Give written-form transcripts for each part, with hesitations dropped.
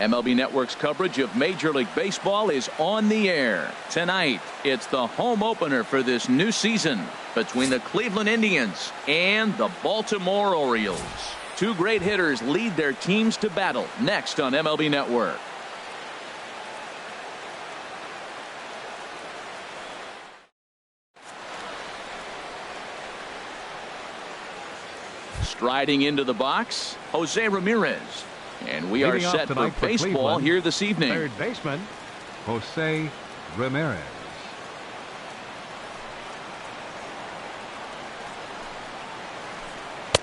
MLB Network's coverage of Major League Baseball is on the air. Tonight, it's the home opener for this new season between the Cleveland Indians and the Baltimore Orioles. Two great hitters lead their teams to battle next on MLB Network. Striding into the box, Jose Ramirez. And we are set for baseball here this evening. Third baseman, Jose Ramirez.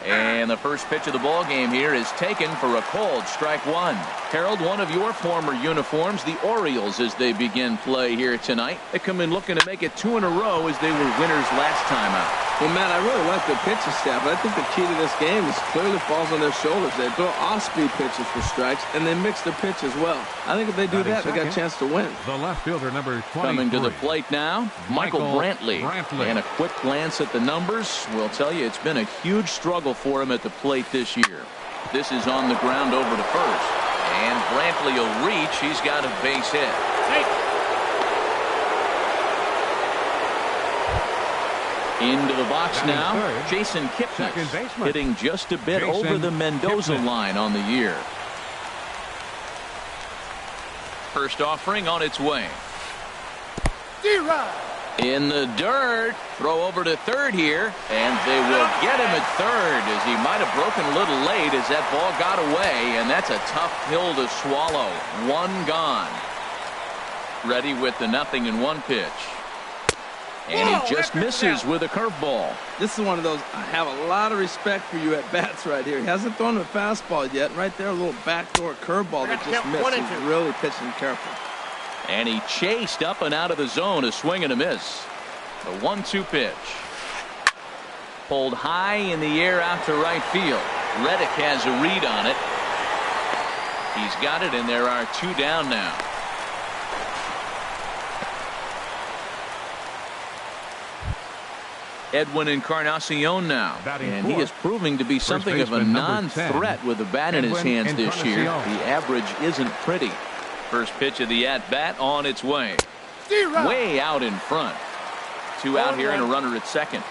And the first pitch of the ball game here is taken for a called strike one. Harold, one of your former uniforms, the Orioles, as they begin play here tonight. They come in looking to make it 2 in a row as they were winners last time out. Well, Matt, I really like their pitching staff, but I think the key to this game is clearly falls on their shoulders. They throw off-speed pitches for strikes, and they mix their pitch as well. I think if they do that, they got a chance to win. The left fielder, number 23. Coming to the plate now, Michael Brantley. And a quick glance at the numbers will tell you it's been a huge struggle for him at the plate this year. This is on the ground over to first. And Brantley will reach. He's got a base hit. Into the box now, Jason Kipnis hitting just a bit over the Mendoza line on the year. First offering on its way. In the dirt, throw over to third here, and they will get him at third as he might have broken a little late as that ball got away, and that's a tough pill to swallow. One gone. Ready with the 0-1 pitch. And he just misses with a curveball. This is one of those, I have a lot of respect for you at bats right here. He hasn't thrown a fastball yet. Right there, a little backdoor curveball that just missed. He's really pitching careful. And he chased up and out of the zone, a swing and a miss. The 1-2 pitch. Pulled high in the air out to right field. Reddick has a read on it. He's got it, and there are 2 down now. Edwin Encarnacion now, and he is proving to be something of a non-threat with the bat in his hands this year. The average isn't pretty. First pitch of the at-bat on its way. Way out in front. 2 out here and a runner at second.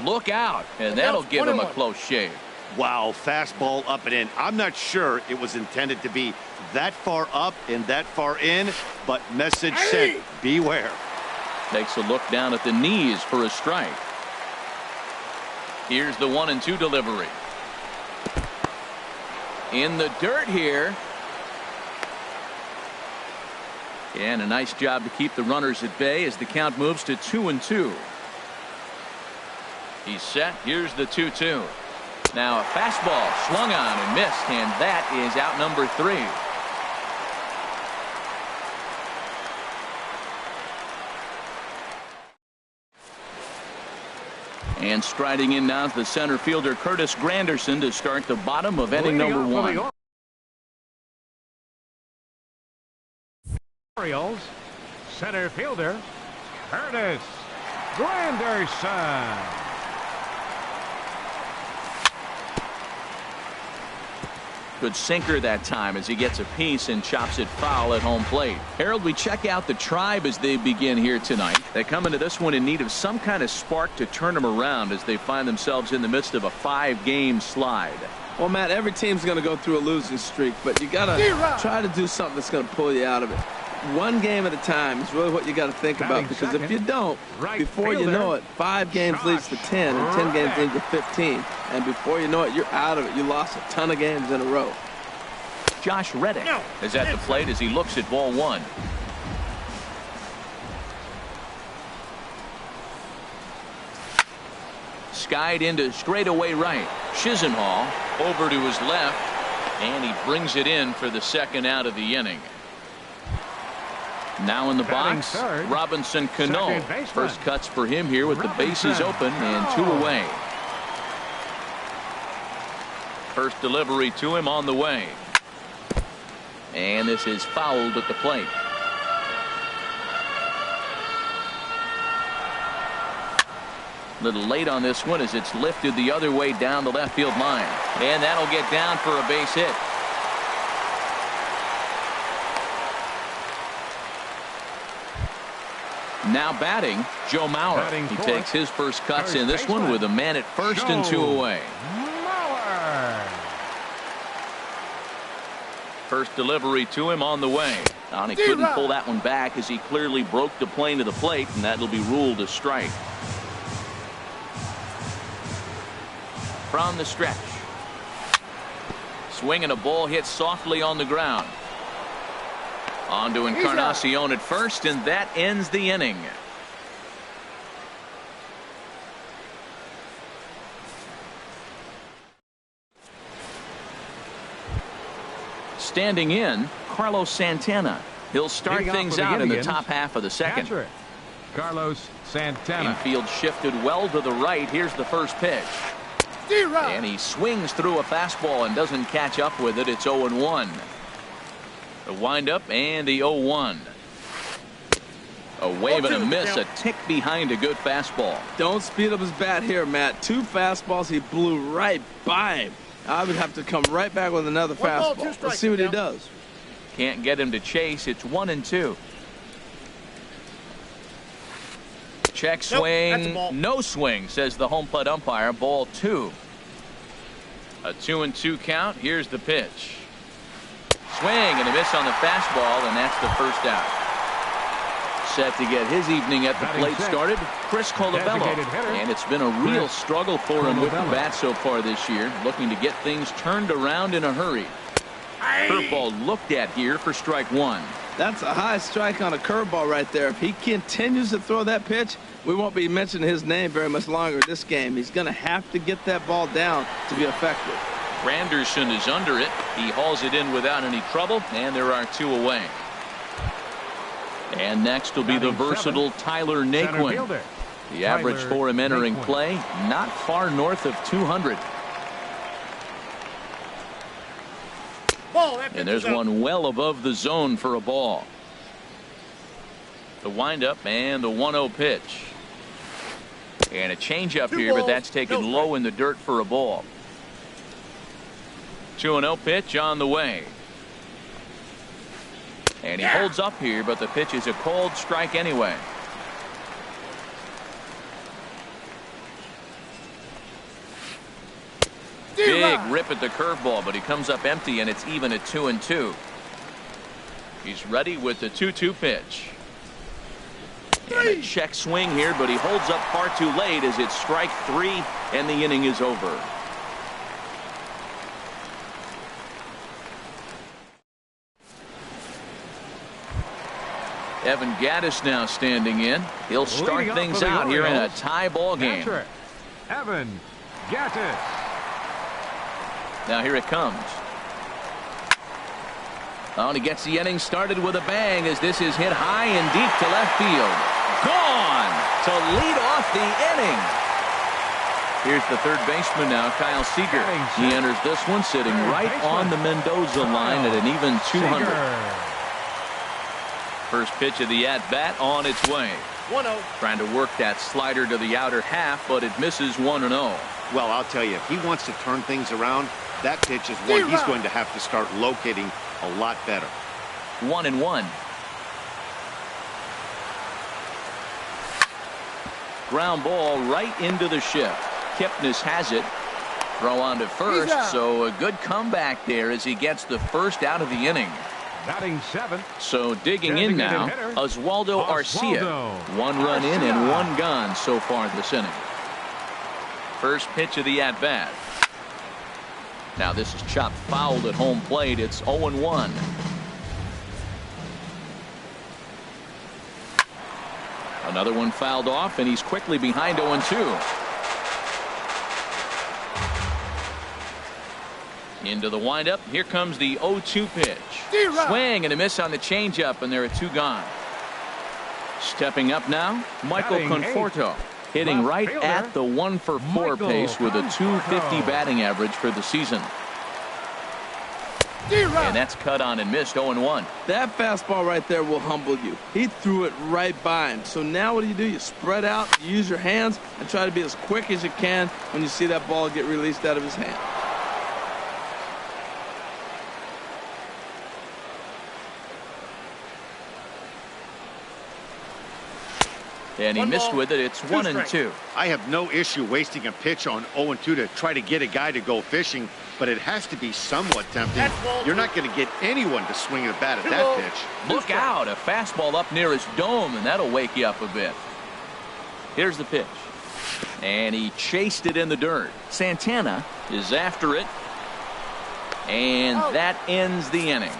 Look out, and that'll give him a close shave. Wow, fastball up and in. I'm not sure it was intended to be that far up and that far in, but message sent, beware. Takes a look down at the knees for a strike. Here's the 1-2 delivery. In the dirt here. And a nice job to keep the runners at bay as the count moves to 2-2. He's set. Here's the 2-2. Now a fastball swung on and missed, and that is out number 3. And striding in now is the center fielder Curtis Granderson to start the bottom of inning number 1. Orioles, center fielder Curtis Granderson. Good sinker that time as he gets a piece and chops it foul at home plate. Harold, we check out the Tribe as they begin here tonight. They come into this one in need of some kind of spark to turn them around as they find themselves in the midst of a 5-game slide. Well, Matt, every team's going to go through a losing streak, but you got to try to do something that's going to pull you out of it. One game at a time is really what you got to think about, because if you don't, before you know it, 5 games leads to 10, and 10 games leads to 15, and before you know it, you're out of it. You lost a ton of games in a row. Josh Reddick is at the plate as he looks at ball 1. Skied into straightaway right. Chisenhall over to his left, and he brings it in for the second out of the inning. Now in the box, Robinson Cano. First cuts for him here with the bases open and 2 away. First delivery to him on the way. And this is fouled at the plate. Little late on this one as it's lifted the other way down the left field line. And that'll get down for a base hit. Now batting, Joe Mauer. He takes his first cuts in this one with a man at first and 2 away. First delivery to him on the way. And he couldn't pull that one back as he clearly broke the plane to the plate, and that'll be ruled a strike. From the stretch. Swinging a ball hit softly on the ground. On to Encarnacion at first, and that ends the inning. Standing in, Carlos Santana. He'll start things out in the top half of the second. Catcher, Carlos Santana. Infield shifted well to the right. Here's the first pitch. And he swings through a fastball and doesn't catch up with it. It's 0-1. The windup and the 0-1. A wave and a miss, a tick behind a good fastball. Don't speed up his bat here, Matt. 2 fastballs, he blew right by him. I would have to come right back with another fastball. Let's see what he does. Can't get him to chase. It's 1-2. Check swing. No swing, says the home plate umpire. Ball 2. A 2-2 count. Here's the pitch. Swing and a miss on the fastball, and that's the first out. Set to get his evening at the plate started, Chris Colabello. And it's been a real struggle for him with the bat so far this year, looking to get things turned around in a hurry. Curveball looked at here for strike 1. That's a high strike on a curveball right there. If he continues to throw that pitch, we won't be mentioning his name very much longer this game. He's going to have to get that ball down to be effective. Granderson is under it. He hauls it in without any trouble, and there are 2 away. And next will be the versatile Tyler Naquin. The average for him entering play, not far north of 200. And there's one well above the zone for a ball. The windup and the 1-0 pitch. And a changeup here, but that's taken low in the dirt for a ball. 2-0 pitch on the way. And he holds up here, but the pitch is a cold strike anyway. Big rip at the curveball, but he comes up empty, and it's even at 2-2. He's ready with the 2-2 pitch. And a check swing here, but he holds up far too late as it's strike 3, and the inning is over. Evan Gattis now standing in. He'll start things out here in a tie ball game. Evan Gattis. Now here it comes. Oh, and he gets the inning started with a bang as this is hit high and deep to left field. Gone to lead off the inning. Here's the third baseman now, Kyle Seager. He enters this one sitting right on the Mendoza line at an even 200. First pitch of the at-bat on its way. 1-0. Trying to work that slider to the outer half, but it misses 1-0. Well, I'll tell you, if he wants to turn things around, that pitch is one he's going to have to start locating a lot better. 1-1. Ground ball right into the shift. Kipnis has it. Throw on to first, so a good comeback there as he gets the first out of the inning. Batting 7th. So digging in now, Oswaldo Arcia. 1 run in and 1 gone so far this inning. First pitch of the at-bat. Now this is chopped fouled at home plate. It's 0-1. Another one fouled off, and he's quickly behind 0-2. Into the windup. Here comes the 0-2 pitch. Swing and a miss on the changeup, and there are 2 gone. Stepping up now, Michael Conforto. Hitting right at the 1-for-4 pace with a .250 batting average for the season. And that's cut on and missed. 0-1. That fastball right there will humble you. He threw it right by him. So now what do? You spread out, you use your hands, and try to be as quick as you can when you see that ball get released out of his hand. And he missed with it. It's 1-2. I have no issue wasting a pitch on 0-2 to try to get a guy to go fishing, but it has to be somewhat tempting. You're not going to get anyone to swing a bat at that pitch. Look out, a fastball up near his dome, and that'll wake you up a bit. Here's the pitch. And he chased it in the dirt. Santana is after it. And that ends the inning.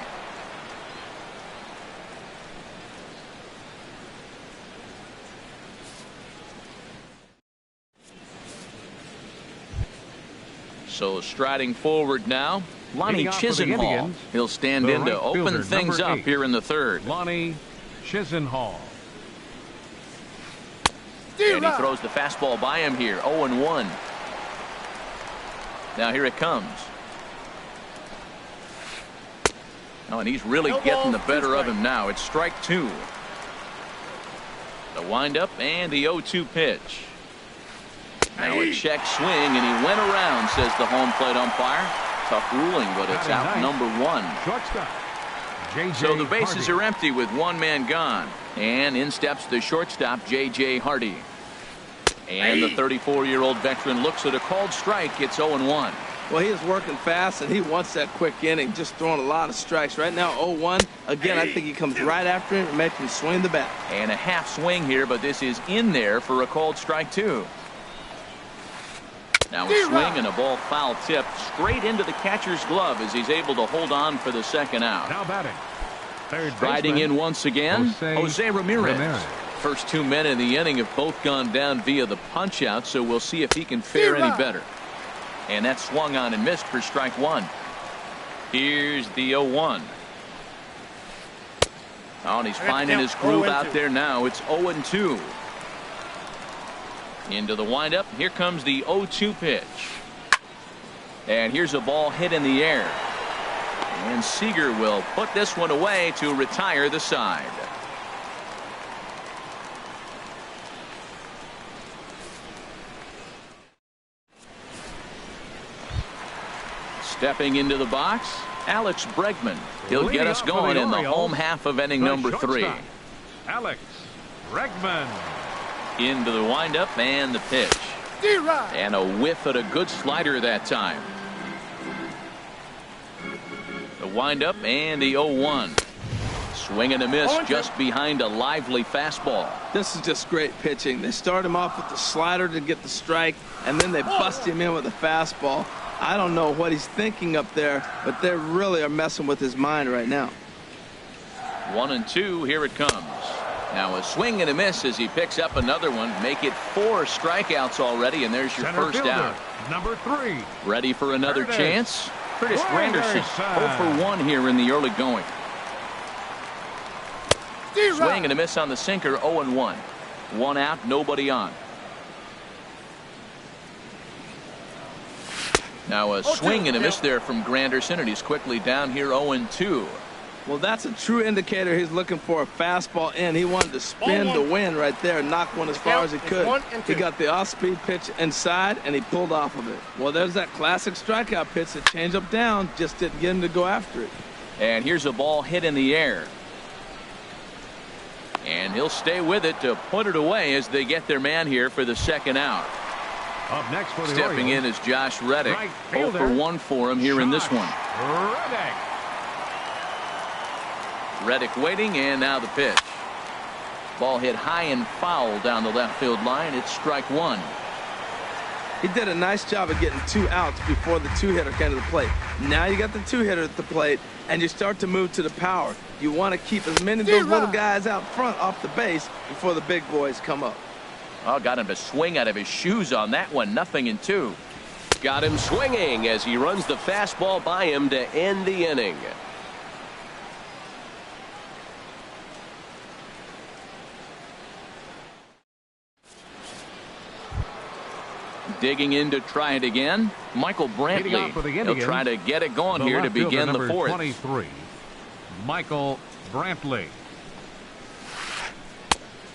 So striding forward now, Lonnie Chisenhall. He'll stand in to open things up here in the third. Lonnie Chisenhall. And he throws the fastball by him here. 0-1. Now here it comes. Oh, and he's really getting the better of him now. It's strike 2. The windup and the 0-2 pitch. Now a check swing, and he went around, says the home plate umpire. Tough ruling, but it's out number 1. Shortstop. So the bases are empty with one man gone. And in steps the shortstop, J.J. Hardy. And the 34-year-old veteran looks at a called strike. It's 0-1. Well, he is working fast, and he wants that quick inning, just throwing a lot of strikes. Right now, 0-1. Again, I think he comes right after him and makes him swing the bat. And a half swing here, but this is in there for a called strike 2. Now a swing and a ball foul tipped straight into the catcher's glove as he's able to hold on for the second out. Now batting. Striding in once again, Jose Ramirez. First 2 men in the inning have both gone down via the punch out, so we'll see if he can fare any better. And that swung on and missed for strike 1. Here's the 0-1. Oh, and he's finding his groove out there now. It's 0-2. Into the windup. Here comes the 0-2 pitch. And here's a ball hit in the air. And Seager will put this one away to retire the side. Stepping into the box, Alex Bregman. He'll get us going in the home half of inning number 3. Alex Bregman. Into the windup and the pitch. And a whiff at a good slider that time. The windup and the 0-1. Swing and a miss just behind a lively fastball. This is just great pitching. They start him off with the slider to get the strike, and then they bust him in with a fastball. I don't know what he's thinking up there, but they really are messing with his mind right now. 1-2. Here it comes. Now a swing and a miss as he picks up another one. Make it 4 strikeouts already, and there's your first out. Number 3. Ready for another chance? Curtis Granderson 0 for 1 here in the early going. Swing and a miss on the sinker. 0-1. 1 out, nobody on. Now a swing and a miss there from Granderson, and he's quickly down here 0-2. Well, that's a true indicator he's looking for a fastball in. He wanted to spin the wind right there and knock one as far as he could. He got the off-speed pitch inside, and he pulled off of it. Well, there's that classic strikeout pitch, the changeup down, just didn't get him to go after it. And here's a ball hit in the air. And he'll stay with it to put it away as they get their man here for the second out. Up next for the Stepping in is Josh Reddick. 0 for 1 for him here in this one. Reddick waiting, and now the pitch. Ball hit high and foul down the left field line. It's strike 1. He did a nice job of getting 2 outs before the 2-hitter came to the plate. Now you got the 2-hitter at the plate, and you start to move to the power. You want to keep as many of those little guys out front off the base before the big boys come up. Oh, got him to swing out of his shoes on that one. 0-2. Got him swinging as he runs the fastball by him to end the inning. Digging in to try it again, Michael Brantley. He'll try to get it going here to begin the fourth. 23, Michael Brantley.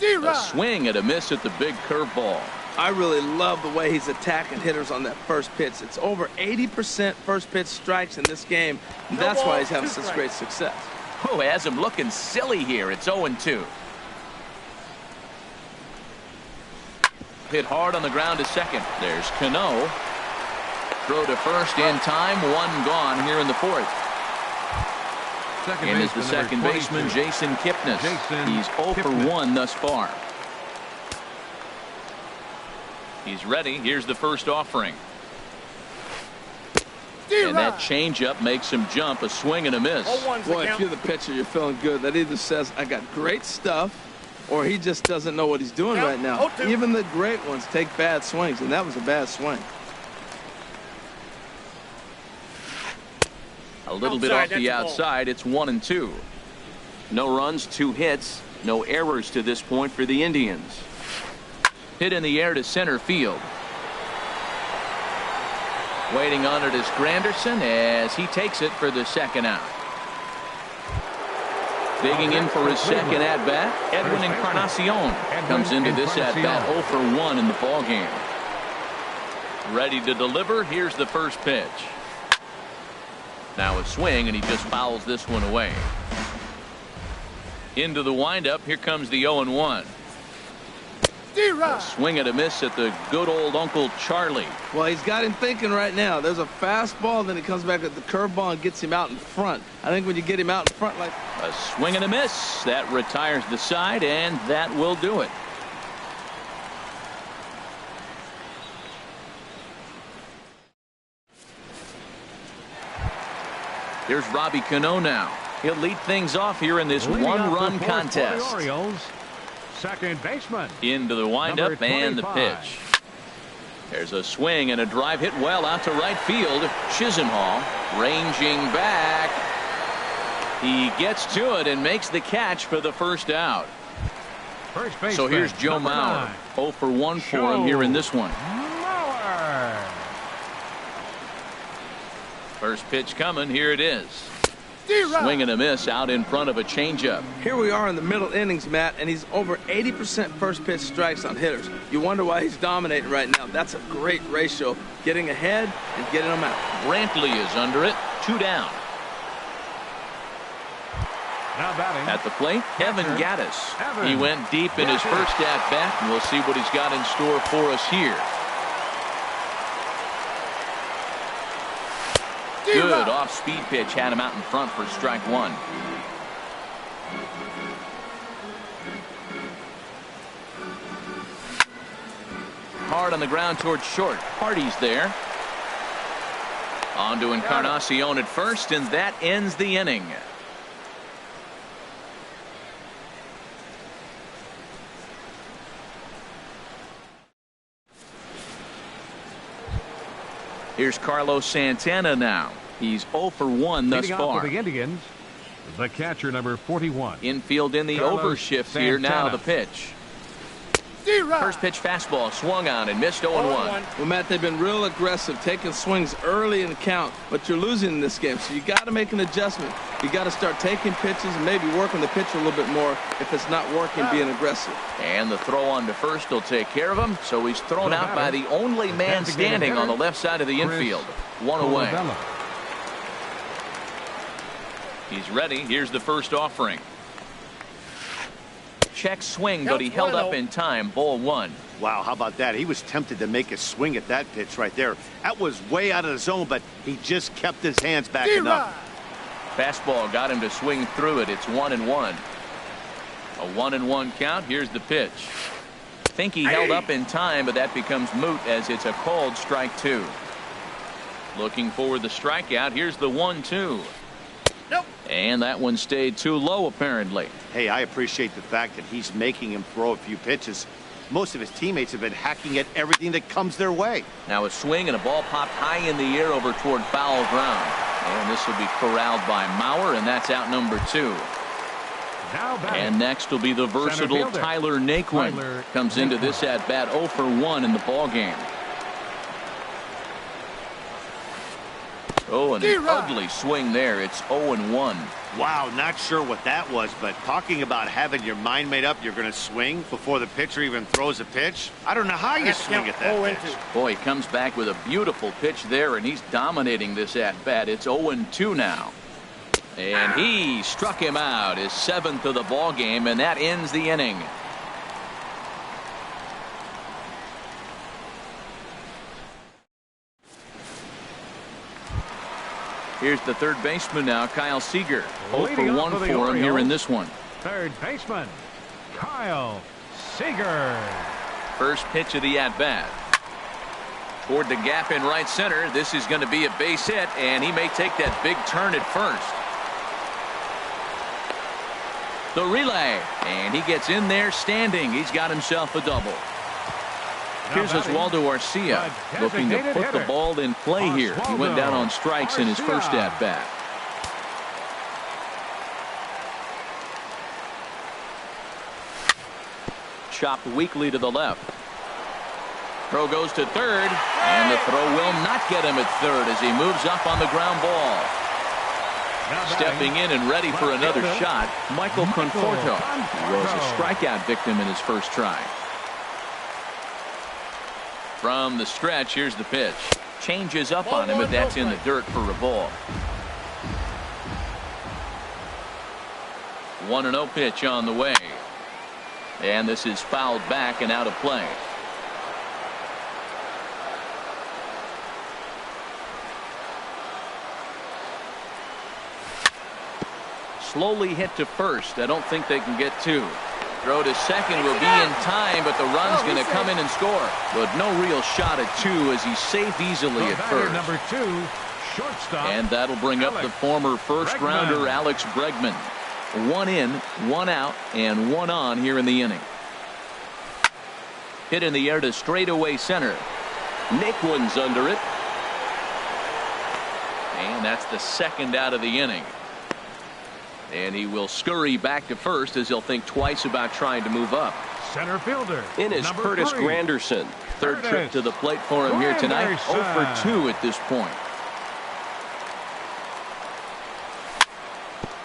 A swing and a miss at the big curveball. I really love the way he's attacking hitters on that first pitch. It's over 80% first pitch strikes in this game, and that's why he's having such great success. Oh, has him looking silly here. It's 0-2. Hit hard on the ground to second. There's Cano. Throw to first in time. One gone here in the fourth. In is the second baseman, Jason Kipnis. He's 0 for 1 thus far. He's ready. Here's the first offering. And that changeup makes him jump. A swing and a miss. Boy, if you're the pitcher, you're feeling good. That either says, I got great stuff, or he just doesn't know what he's doing right now. Even the great ones take bad swings, and that was a bad swing. A little bit off the outside. It's 1-2. No runs, 2 hits, no errors to this point for the Indians. Hit in the air to center field. Waiting on it is Granderson as he takes it for the second out. Digging in for his second at-bat, Edwin Encarnacion comes into this at-bat 0 for 1 in the ballgame. Ready to deliver. Here's the first pitch. Now a swing, and he just fouls this one away. Into the windup. Here comes the 0-1. A swing and a miss at the good old Uncle Charlie. Well, he's got him thinking right now. There's a fastball, then he comes back at the curveball and gets him out in front. I think when you get him out in front like... A swing and a miss. That retires the side, and that will do it. Here's Robbie Cano now. He'll lead things off here in this one-run contest. Orioles, second baseman. Into the windup and the pitch. There's a swing and a drive hit well out to right field. Chisenhall ranging back. He gets to it and makes the catch for the first out. First baseman, so here's Joe Mauer. 0 for 1 for him here in this one. Mauer. First pitch coming. Here it is. Swing and a miss out in front of a changeup. Here we are in the middle innings, Matt, and he's over 80% first pitch strikes on hitters. You wonder why he's dominating right now. That's a great ratio. Getting ahead and getting them out. Brantley is under it. 2 down. Now batting at the plate, Kevin Gaddis. He went deep in his first at bat, and we'll see what he's got in store for us here. Good off-speed pitch had him out in front for strike 1. Hard on the ground towards short. Hardy's there. On to Encarnacion at first, and that ends the inning. Here's Carlos Santana now. He's 0 for 1 thus far. For the Indians, the catcher number 41. Infield in the overshift here. Now the pitch. First pitch fastball swung on and missed 0-1. Well, Matt, they've been real aggressive, taking swings early in the count, but you're losing in this game, so you got to make an adjustment. You got to start taking pitches and maybe working the pitcher a little bit more if it's not working, being aggressive. And the throw on to first will take care of him, so he's thrown out by the only man standing on the left side of the infield. 1 away. He's ready. Here's the first offering. Check swing, but he held up in time. Ball 1. Wow, how about that? He was tempted to make a swing at that pitch right there. That was way out of the zone, but he just kept his hands back enough. Fastball got him to swing through it. It's 1-1. A 1-1 count. Here's the pitch. Think he held up in time, but that becomes moot as it's a called strike 2. Looking for the strikeout. Here's the 1-2. Nope. And that one stayed too low, apparently. Hey, I appreciate the fact that he's making him throw a few pitches. Most of his teammates have been hacking at everything that comes their way. Now a swing and a ball popped high in the air over toward foul ground. And this will be corralled by Mauer, and that's out number 2. And next will be the versatile Tyler Naquin. Comes into this at bat 0 for 1 in the ball game. Oh, and an ugly swing there. It's 0-1. Wow, not sure what that was, but talking about having your mind made up, you're going to swing before the pitcher even throws a pitch. I don't know how you swing at that pitch. Boy, he comes back with a beautiful pitch there, and he's dominating this at-bat. It's 0-2 now. And he struck him out, his 7th of the ball game, and that ends the inning. Here's the third baseman now, Kyle Seager. 0 for 1 for him here in this one. Third baseman, Kyle Seager. First pitch of the at-bat. Toward the gap in right center. This is going to be a base hit, and he may take that big turn at first. The relay, and he gets in there standing. He's got himself a double. Here's Oswaldo Arcia looking to put the ball in play here. He went down on strikes in his first at-bat. Chopped weakly to the left. Throw goes to third, and the throw will not get him at third as he moves up on the ground ball. Stepping in and ready for another shot, Michael Conforto. He was a strikeout victim in his first try. From the stretch, here's the pitch. Changes up on him, but that's in the dirt for a ball. 1-0 pitch on the way. And this is fouled back and out of play. Slowly hit to first. I don't think they can get two. Throw to second will be in time, but the run's going to come in and score. But no real shot at two as he's safe easily at first. Number 2, shortstop. And that'll bring up the former first-rounder Alex Bregman. 1 in, 1 out, and 1 on here in the inning. Hit in the air to straightaway center. Nick one's under it. And that's the second out of the inning. And he will scurry back to first as he'll think twice about trying to move up. Center fielder. In is Curtis Granderson. Third trip to the plate for him here tonight. 0 for 2 at this point.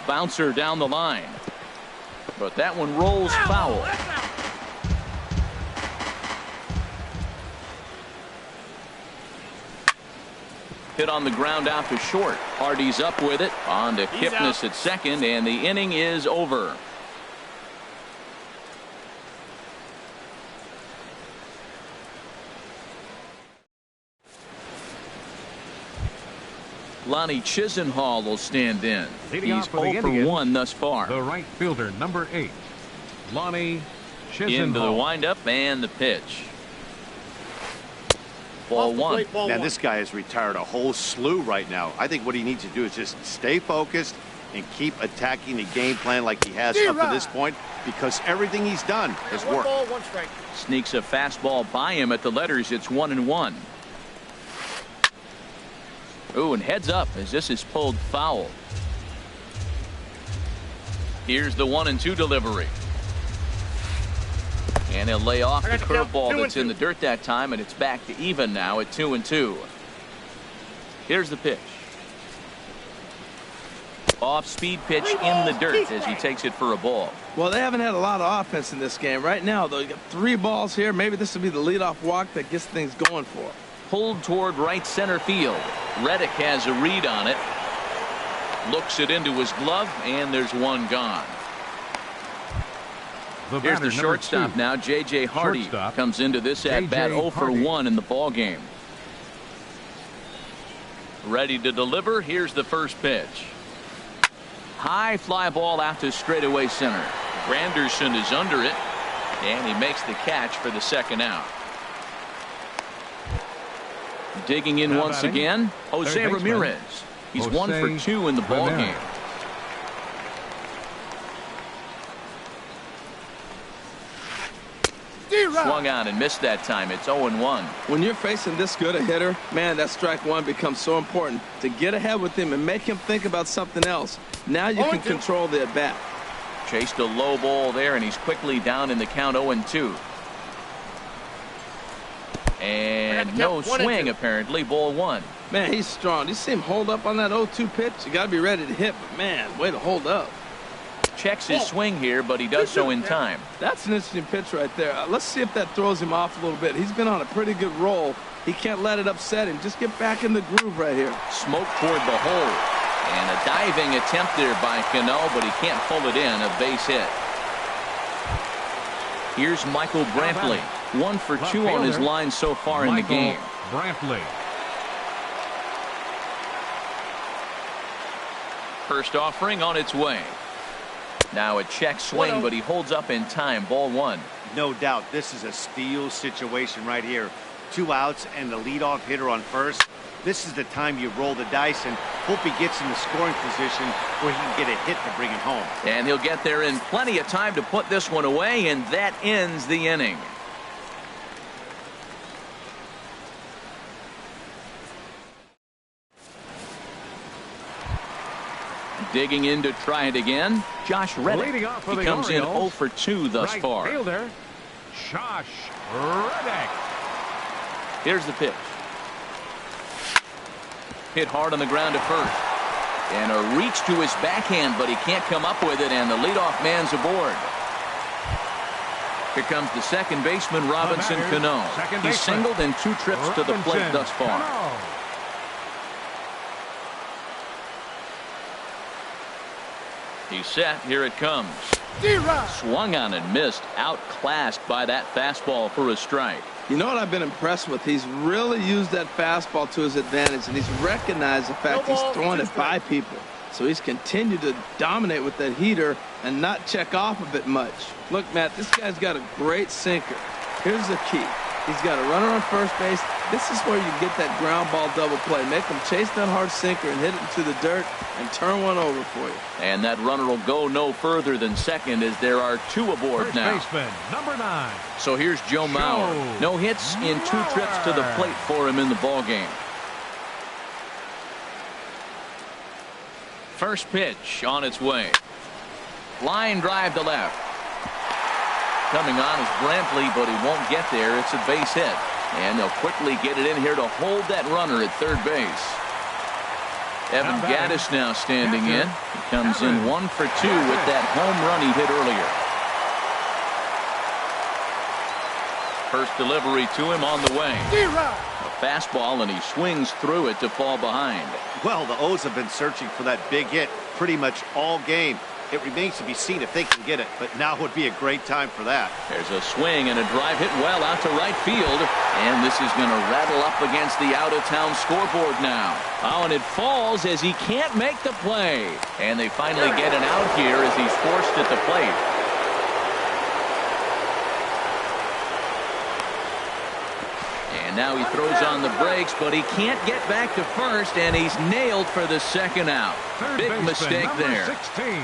Bouncer down the line. But that one rolls foul. Hit on the ground out to short. Hardy's up with it. On to Kipnis at second, and the inning is over. Lonnie Chisenhall will stand in. He's 0 for 1 thus far. The right fielder, number 8, Lonnie Chisenhall. Into the windup and the pitch. Ball 1. Now this guy has retired a whole slew right now. I think what he needs to do is just stay focused and keep attacking the game plan like he has up to this point, because everything he's done has worked. 1 ball, 1 strike. Sneaks a fastball by him at the letters. It's 1-1. Ooh, and heads up as this is pulled foul. Here's the 1-2 delivery. And he'll lay off the curveball that's in the dirt that time, and it's back to even now at 2-2. Here's the pitch. Off-speed pitch in the dirt as he takes it for a ball. Well, they haven't had a lot of offense in this game. Right now, though, you got 3 balls here. Maybe this will be the leadoff walk that gets things going for him. Pulled toward right center field. Reddick has a read on it. Looks it into his glove, and there's one gone. Here's the shortstop now, J.J. Hardy. Comes into this at-bat 0 for 1 in the ball game. Ready to deliver. Here's the first pitch. High fly ball out to straightaway center. Granderson is under it, and he makes the catch for the second out. Digging in once again, Jose Ramirez. He's 1 for 2 in the ball game. Swung on and missed that time. It's 0-1. When you're facing this good a hitter, man, that strike one becomes so important to get ahead with him and make him think about something else. Now you can control the at bat. Chased a low ball there, and he's quickly down in the count 0-2. And no swing, apparently. Ball 1. Man, he's strong. You see him hold up on that 0-2 pitch? You got to be ready to hit, but man, way to hold up. Checks his swing here, but he does so in time. That's an interesting pitch right there. Let's see if that throws him off a little bit. He's been on a pretty good roll. He can't let it upset him. Just get back in the groove right here. Smoke toward the hole. And a diving attempt there by Cano, but he can't pull it in. A base hit. Here's Michael Brantley. 1 for 2 on his line so far in the game. Brantley. First offering on its way. Now a check swing, but he holds up in time. Ball 1. No doubt this is a steal situation right here. 2 outs and the leadoff hitter on first. This is the time you roll the dice and hope he gets in the scoring position where he can get a hit to bring it home. And he'll get there in plenty of time to put this one away, and that ends the inning. Digging in to try it again, Josh Reddick. Leading off for He the comes in Orioles, 0 for 2 thus right far. Fielder, Josh Reddick. Here's the pitch. Hit hard on the ground to first. And a reach to his backhand, but he can't come up with it, and the leadoff man's aboard. Here comes the second baseman, Robinson Cano. He's singled in 2 trips to the plate thus far. He's set. Here it comes. Swung on and missed. Outclassed by that fastball for a strike. You know what I've been impressed with? He's really used that fastball to his advantage, and he's recognized the fact he's throwing it by people. So he's continued to dominate with that heater and not check off of it much. Look, Matt, this guy's got a great sinker. Here's the key. He's got a runner on first base. This is where you get that ground ball double play. Make him chase that hard sinker and hit it into the dirt and turn one over for you. And that runner will go no further than second as there are 2 aboard First now. baseman, number 9. So here's Joe Mauer. No hits in 2 trips to the plate for him in the ballgame. First pitch on its way. Line drive to left. Coming on is Brantley, but he won't get there. It's a base hit. And they'll quickly get it in here to hold that runner at third base. Evan Gaddis now standing in. He comes in 1 for 2 with that home run he hit earlier. First delivery to him on the way. A fastball, and he swings through it to fall behind. Well, the O's have been searching for that big hit pretty much all game. It remains to be seen if they can get it, but now would be a great time for that. There's a swing and a drive hit well out to right field, and this is going to rattle up against the out-of-town scoreboard now. Oh, and it falls as he can't make the play. And they finally get an out here as he's forced at the plate. And now he throws on the brakes, but he can't get back to first, and he's nailed for the second out. Big mistake there. 16.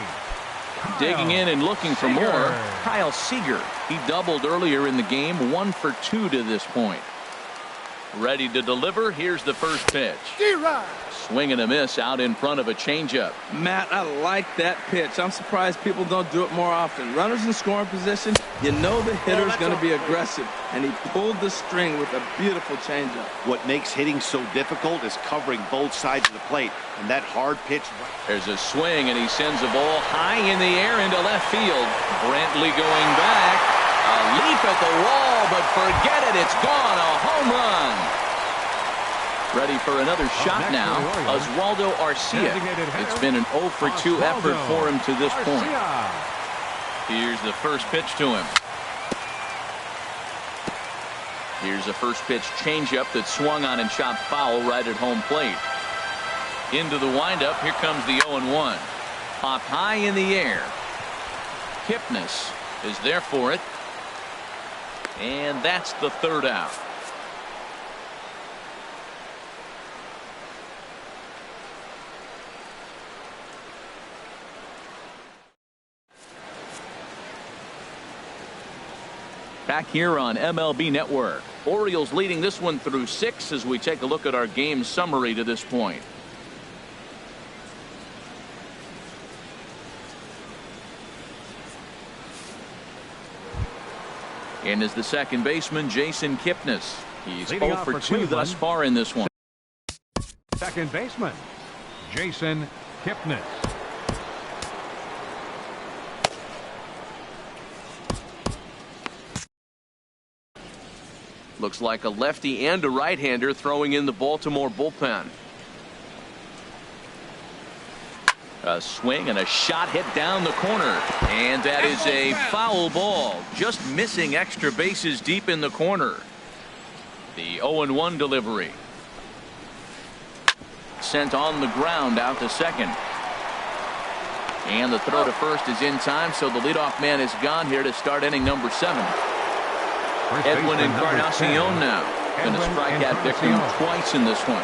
Digging in and looking for more, Kyle Seager. He doubled earlier in the game, 1 for 2 to this point. Ready to deliver. Here's the first pitch. Swing and a miss out in front of a changeup. Matt, I like that pitch. I'm surprised people don't do it more often. Runners in scoring position, you know the hitter's going to be aggressive, and he pulled the string with a beautiful changeup. What makes hitting so difficult is covering both sides of the plate, and that hard pitch. There's a swing, and he sends a ball high in the air into left field. Brantley going back. A leap at the wall, but forget it. It's gone. A home run. Ready for another shot now, Oswaldo Arcia. It's been an 0 for 2 effort for him to this point. Here's the first pitch to him. Here's a first pitch changeup that swung on and chopped foul right at home plate. Into the windup. Here comes the 0-1. Popped high in the air. Kipnis is there for it. And that's the third out. Back here on MLB Network. Orioles leading this one through 6 as we take a look at our game summary to this point. And is the second baseman, Jason Kipnis. He's 0 for 2 thus far in this one. second baseman, Jason Kipnis. Looks like a lefty and a right-hander throwing in the Baltimore bullpen. A swing and a shot hit down the corner. And that is a foul ball. Just missing extra bases deep in the corner. The 0-1 delivery. Sent on the ground out to second. And the throw to first is in time, so the leadoff man is gone here to start inning number 7. Edwin Encarnacion now going to strike at Victor twice in this one.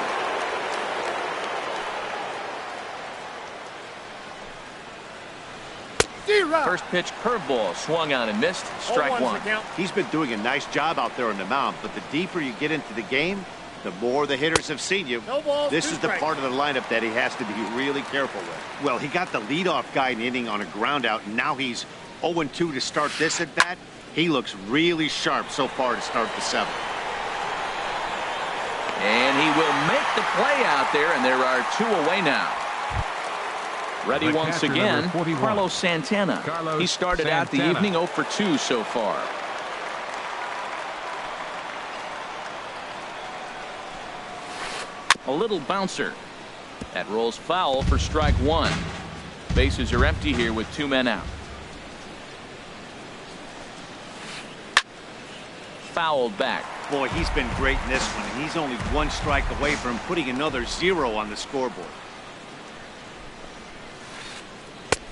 First pitch curveball swung on and missed. Strike one. He's been doing a nice job out there on the mound, but the deeper you get into the game, the more the hitters have seen you. This is the part of the lineup that he has to be really careful with. Well, he got the leadoff guy in the inning on a ground out, and now he's 0-2 to start this at bat. He looks really sharp so far to start the 7th. And he will make the play out there, and there are 2 away now. Ready once again, Carlos Santana. He started out the evening 0 for 2 so far. A little bouncer. That rolls foul for strike 1. Bases are empty here with 2 men out. Fouled back. Boy, he's been great in this one, and he's only 1 strike away from putting another 0 on the scoreboard.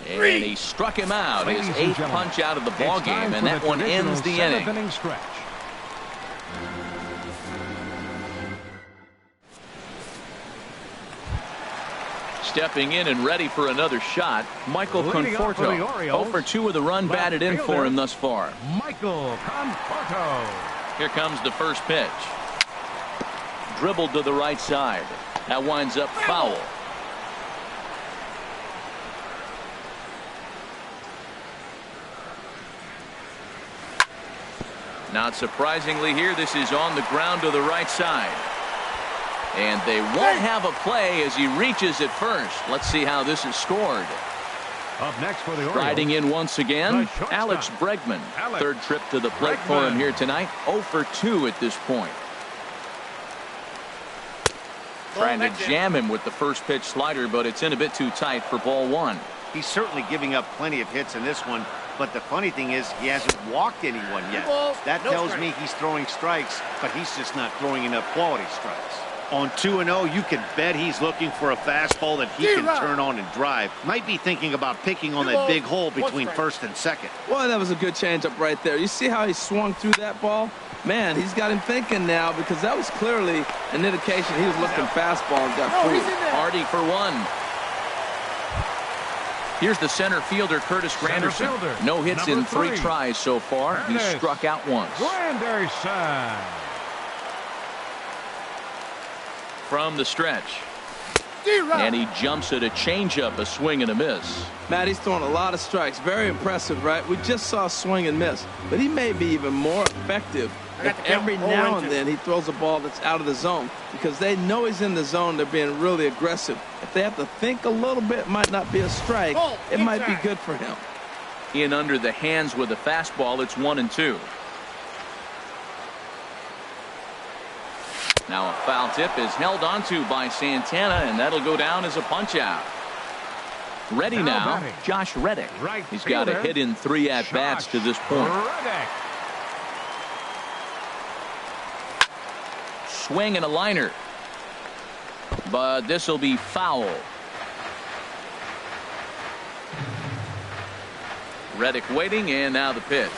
And he struck him out. His 8th punch out of the ball game, and that one ends the inning. Stepping in and ready for another shot, Michael Conforto. 0 for 2 with a run batted in for him thus far. Michael Conforto. Here comes the first pitch. Dribbled to the right side. That winds up foul. Not surprisingly here, this is on the ground to the right side. And they won't have a play as he reaches at first. Let's see how this is scored. Up next for the Orioles, riding in once again, Alex Bregman. Third trip to the plate for him here tonight. 0 for 2 at this point. Trying to jam him with the first pitch slider, but it's in a bit too tight for ball 1. He's certainly giving up plenty of hits in this one, but the funny thing is he hasn't walked anyone yet. That tells me he's throwing strikes, but he's just not throwing enough quality strikes. On 2-0, you can bet he's looking for a fastball that he can turn on and drive. Might be thinking about picking on that big hole between first and second. Well, that was a good changeup right there. You see how he swung through that ball? Man, he's got him thinking now, because that was clearly an indication he was looking fastball and got fooled. Hardy for 1. Here's the center fielder, Curtis Granderson. No hits in 3 tries so far. He struck out once. Granderson. From the stretch. And he jumps at a changeup, a swing and a miss. Matt, he's throwing a lot of strikes. Very impressive, right? We just saw a swing and miss. But he may be even more effective if every now and then he throws a ball that's out of the zone, because they know he's in the zone. They're being really aggressive. If they have to think a little bit, it might not be a strike. It might be good for him. In under the hands with a fastball, it's 1-2. Now a foul tip is held onto by Santana, and that'll go down as a punch out. Ready now, Josh Reddick. He's got a hit in 3 at-bats to this point. Swing and a liner. But this will be foul. Reddick waiting, and now the pitch.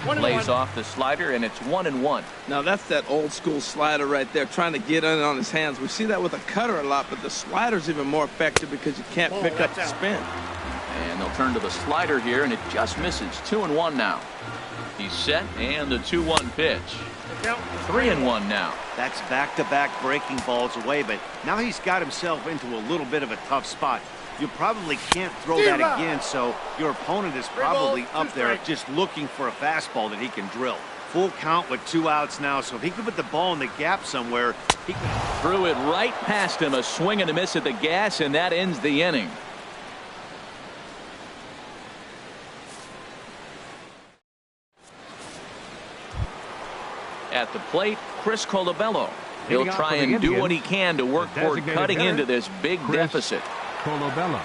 Lays off the slider, and it's 1-1. Now that's that old school slider right there, trying to get in on his hands. We see that with a cutter a lot, but the slider's even more effective because you can't pick up the spin. And they'll turn to the slider here, and it just misses. 2-1 now. He's set, and the 2-1 pitch. 3-1 now. That's back-to-back breaking balls away, but now he's got himself into a little bit of a tough spot. You probably can't throw that again, so your opponent is probably up there just looking for a fastball that he can drill. Full count with 2 outs now, so if he could put the ball in the gap somewhere, he could. Threw it right past him. A swing and a miss at the gas, and that ends the inning. At the plate, Chris Colabello. He'll try and do what he can to work toward cutting into this big deficit. Colabello.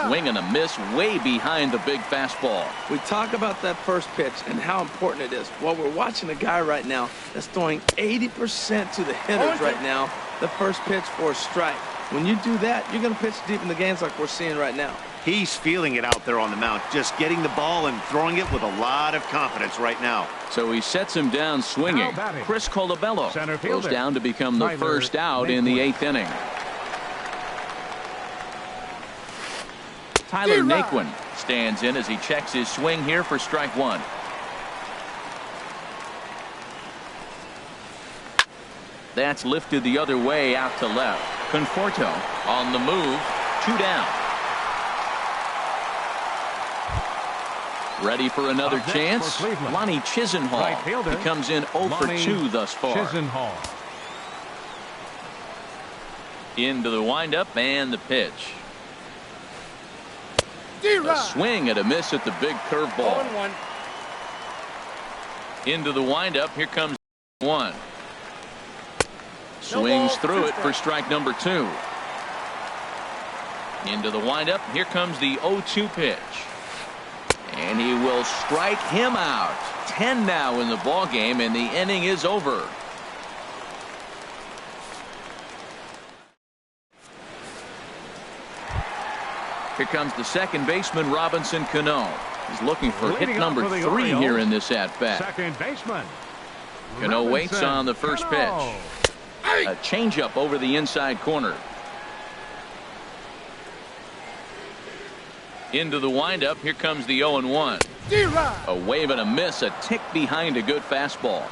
Swing and a miss way behind the big fastball. We talk about that first pitch and how important it is. Well, we're watching a guy right now that's throwing 80% to the hitters right now. The first pitch for a strike. When you do that, you're going to pitch deep in the games like we're seeing right now. He's feeling it out there on the mound, just getting the ball and throwing it with a lot of confidence right now. So he sets him down swinging. Chris Colabello goes down to become the first out in the 8th inning. Tyler Naquin stands in as he checks his swing here for strike 1. That's lifted the other way out to left. Conforto on the move. 2 down. Ready for another chance. Lonnie Chisenhall. He comes in 0 for 2 thus far. Chisenhall. Into the windup and the pitch. A swing and a miss at the big curveball. Into the windup. Here comes 1. Swings through it for strike number 2. Into the windup. Here comes the 0-2 pitch. And he will strike him out. 10 now in the ball game, and the inning is over. Here comes the second baseman, Robinson Cano. He's looking for hit number 3 here in this at-bat. Second baseman. Cano waits on the first pitch. A changeup over the inside corner. Into the windup. Here comes the 0-1. A wave and a miss. A tick behind a good fastball.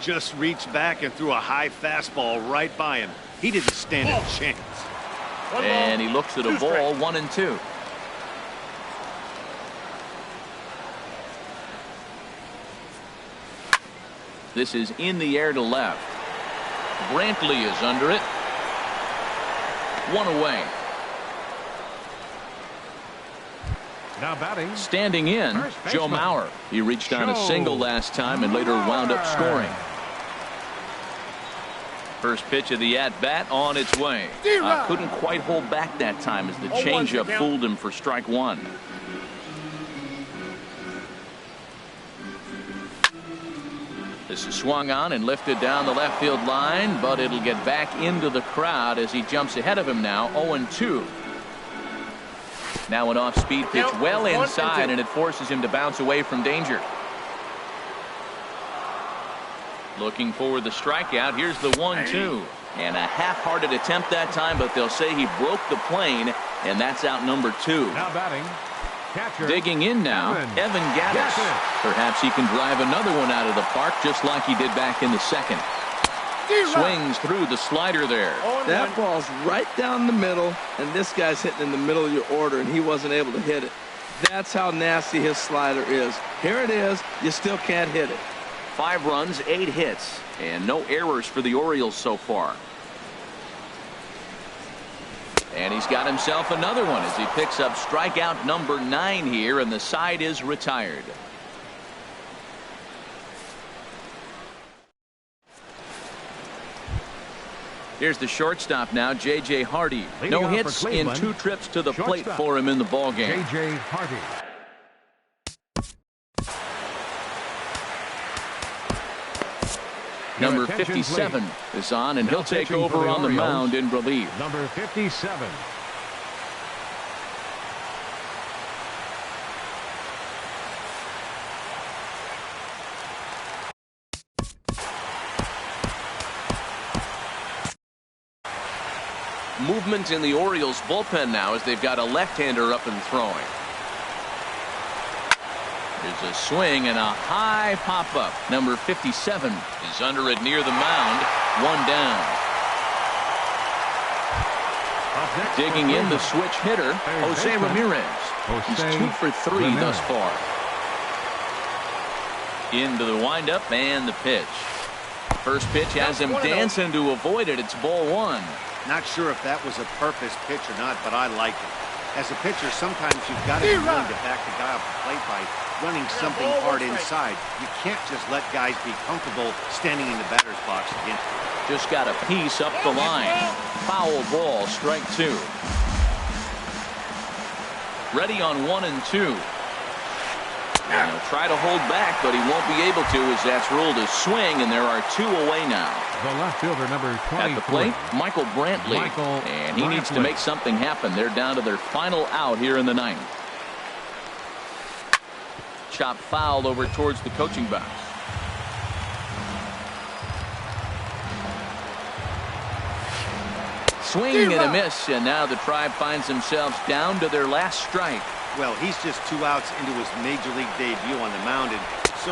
Just reached back and threw a high fastball right by him. He didn't stand a chance. And he looks at a ball. 1-2. This is in the air to left. Brantley is under it. 1 away. Now batting. Standing in, Joe Mauer. He reached on a single last time and later wound up scoring. First pitch of the at-bat on its way. Couldn't quite hold back that time as the changeup fooled him for strike 1. This is swung on and lifted down the left field line, but it'll get back into the crowd as he jumps ahead of him now. 0-2. Now an off-speed pitch well inside, and it forces him to bounce away from danger. Looking for the strikeout. Here's the 1-2. And a half-hearted attempt that time, but they'll say he broke the plane, and that's out number 2. Now batting. Catcher. Digging in now, Evan Gattis. Perhaps he can drive another one out of the park just like he did back in the second. Swings through the slider there. That ball's right down the middle, and this guy's hitting in the middle of your order, and he wasn't able to hit it. That's how nasty his slider is. Here it is. You still can't hit it. 5 runs, 8 hits, and no errors for the Orioles so far. And he's got himself another one as he picks up strikeout number 9 here, and the side is retired. Here's the shortstop now, J.J. Hardy. No hits in 2 trips to the plate for him in the ballgame. J.J. Hardy. Number 57 is on, and he'll take over on the mound in relief. Number 57. Movement in the Orioles bullpen now as they've got a left-hander up and throwing. There's a swing and a high pop-up. Number 57 is under it near the mound. 1 down. A Digging in the switch hitter, Jose Ramirez. He's 2 for 3 thus far. Into the windup and the pitch. First pitch has him dancing to avoid it. It's ball 1. Not sure if that was a purpose pitch or not, but I like it. As a pitcher, sometimes you've got to be willing to back the guy off the plate by running something hard inside. You can't just let guys be comfortable standing in the batter's box against you. Just got a piece up the line. Foul ball, strike 2. Ready on 1 and 2. And he'll try to hold back, but he won't be able to as that's ruled a swing, and there are 2 away now. The left fielder, number 23. At the plate, Michael Brantley. And he needs to make something happen. They're down to their final out here in the 9th. Chop foul over towards the coaching box. Swing and a miss, and now the Tribe finds themselves down to their last strike. Well, he's just 2 outs into his major league debut on the mound, and so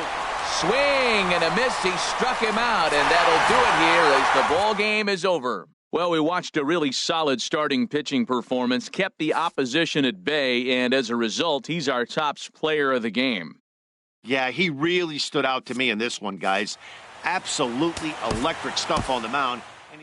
swing and a miss. He struck him out, and that'll do it here as the ball game is over. Well, we watched a really solid starting pitching performance, kept the opposition at bay, and as a result, he's our top player of the game. Yeah, he really stood out to me in this one, guys. Absolutely electric stuff on the mound. And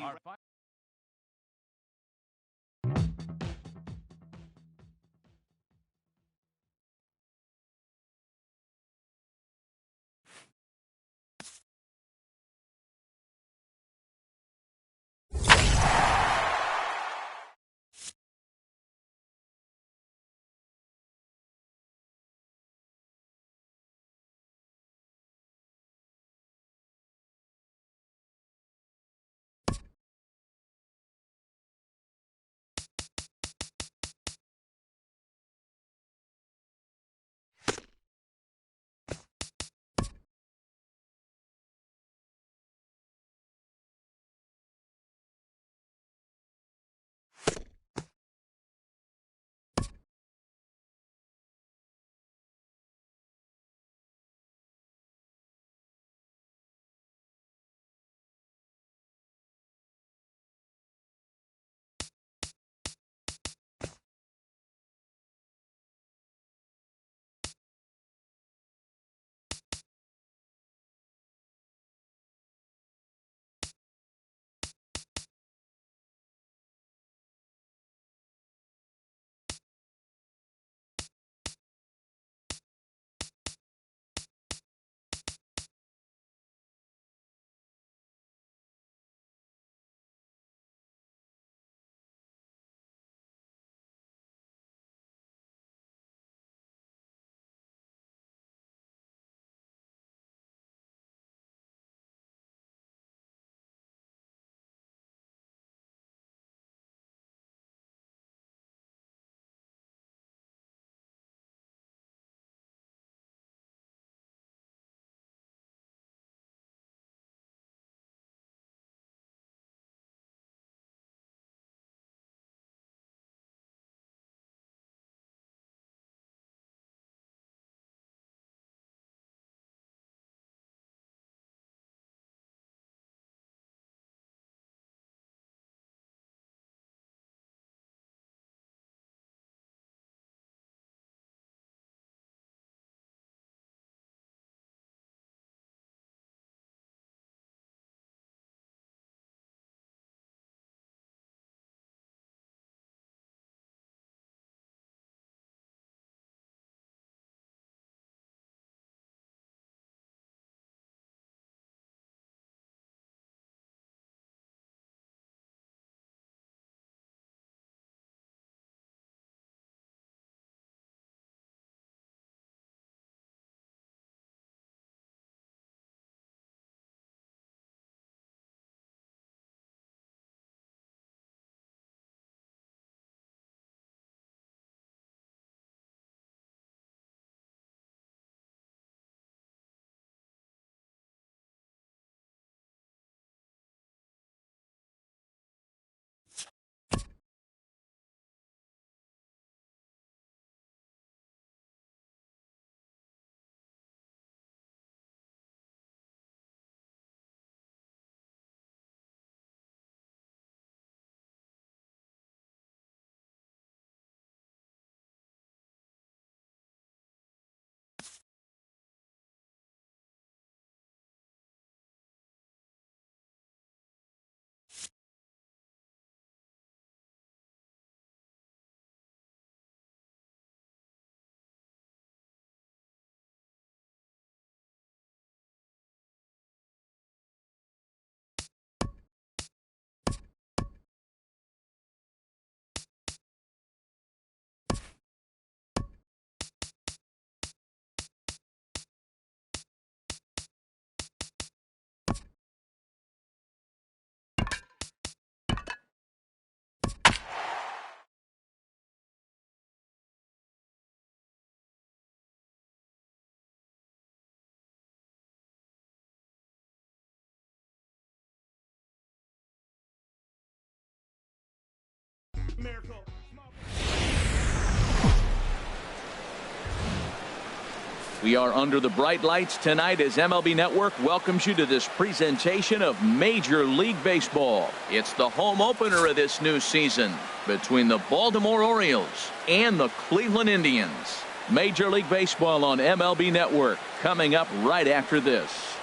We are under the bright lights tonight as MLB Network welcomes you to this presentation of Major League Baseball. It's the home opener of this new season between the Baltimore Orioles and the Cleveland Indians. Major League Baseball on MLB Network coming up right after this.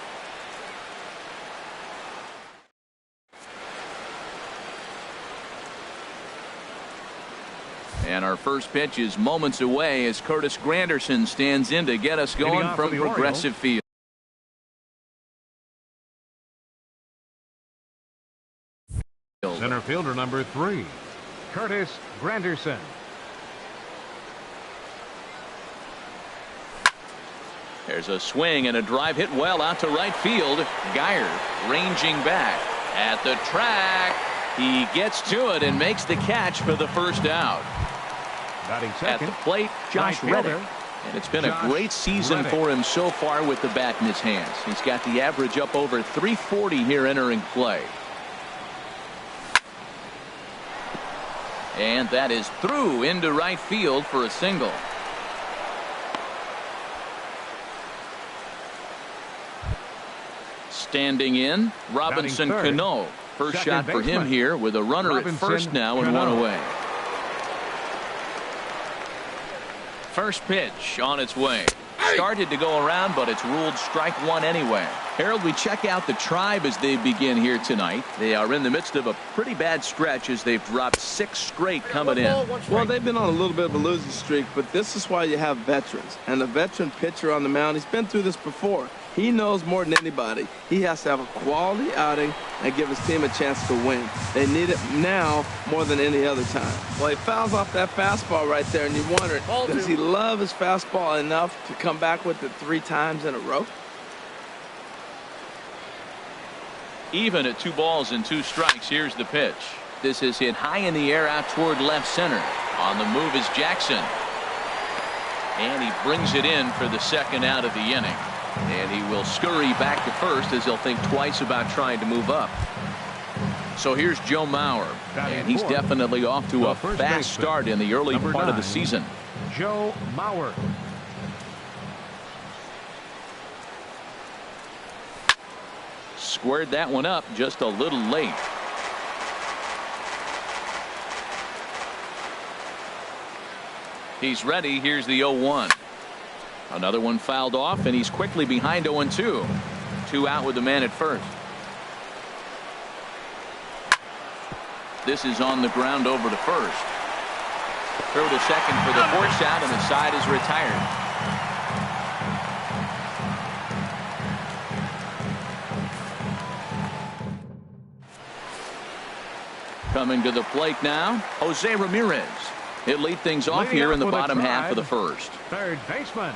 And our first pitch is moments away as Curtis Granderson stands in to get us going from Progressive Field. Center fielder number 3, Curtis Granderson. There's a swing and a drive hit well out to right field. Geyer ranging back at the track. He gets to it and makes the catch for the first out. At the plate, Josh Reddick. And it's been a great season for him so far with the bat in his hands. He's got the average up over 340 here entering play. And that is through into right field for a single. Standing in, Robinson Cano. First shot for him here with a runner at first now and one away. First pitch on its way. Started to go around, but it's ruled strike one anyway. Harold, we check out the Tribe as they begin here tonight. They are in the midst of a pretty bad stretch as they've dropped 6 straight coming in. Well, they've been on a little bit of a losing streak, but this is why you have veterans. And the veteran pitcher on the mound, he's been through this before. He knows more than anybody. He has to have a quality outing and give his team a chance to win. They need it now more than any other time. Well, he fouls off that fastball right there, and you wonder, does he love his fastball enough to come back with it 3 times in a row? Even at 2 balls and 2 strikes, here's the pitch. This is hit high in the air out toward left center. On the move is Jackson. And he brings it in for the second out of the inning. And he will scurry back to first as he'll think twice about trying to move up. So here's Joe Mauer. And he's definitely off to a fast start in the early part of the season. Joe Mauer. Squared that one up just a little late. He's ready. Here's the 0-1. Another one fouled off, and he's quickly behind 0-2. 2 out with the man at first. This is on the ground over to first. Throw to second for the force out, and the side is retired. Coming to the plate now, Jose Ramirez. He'll lead things off here in the bottom half of the first. Third baseman,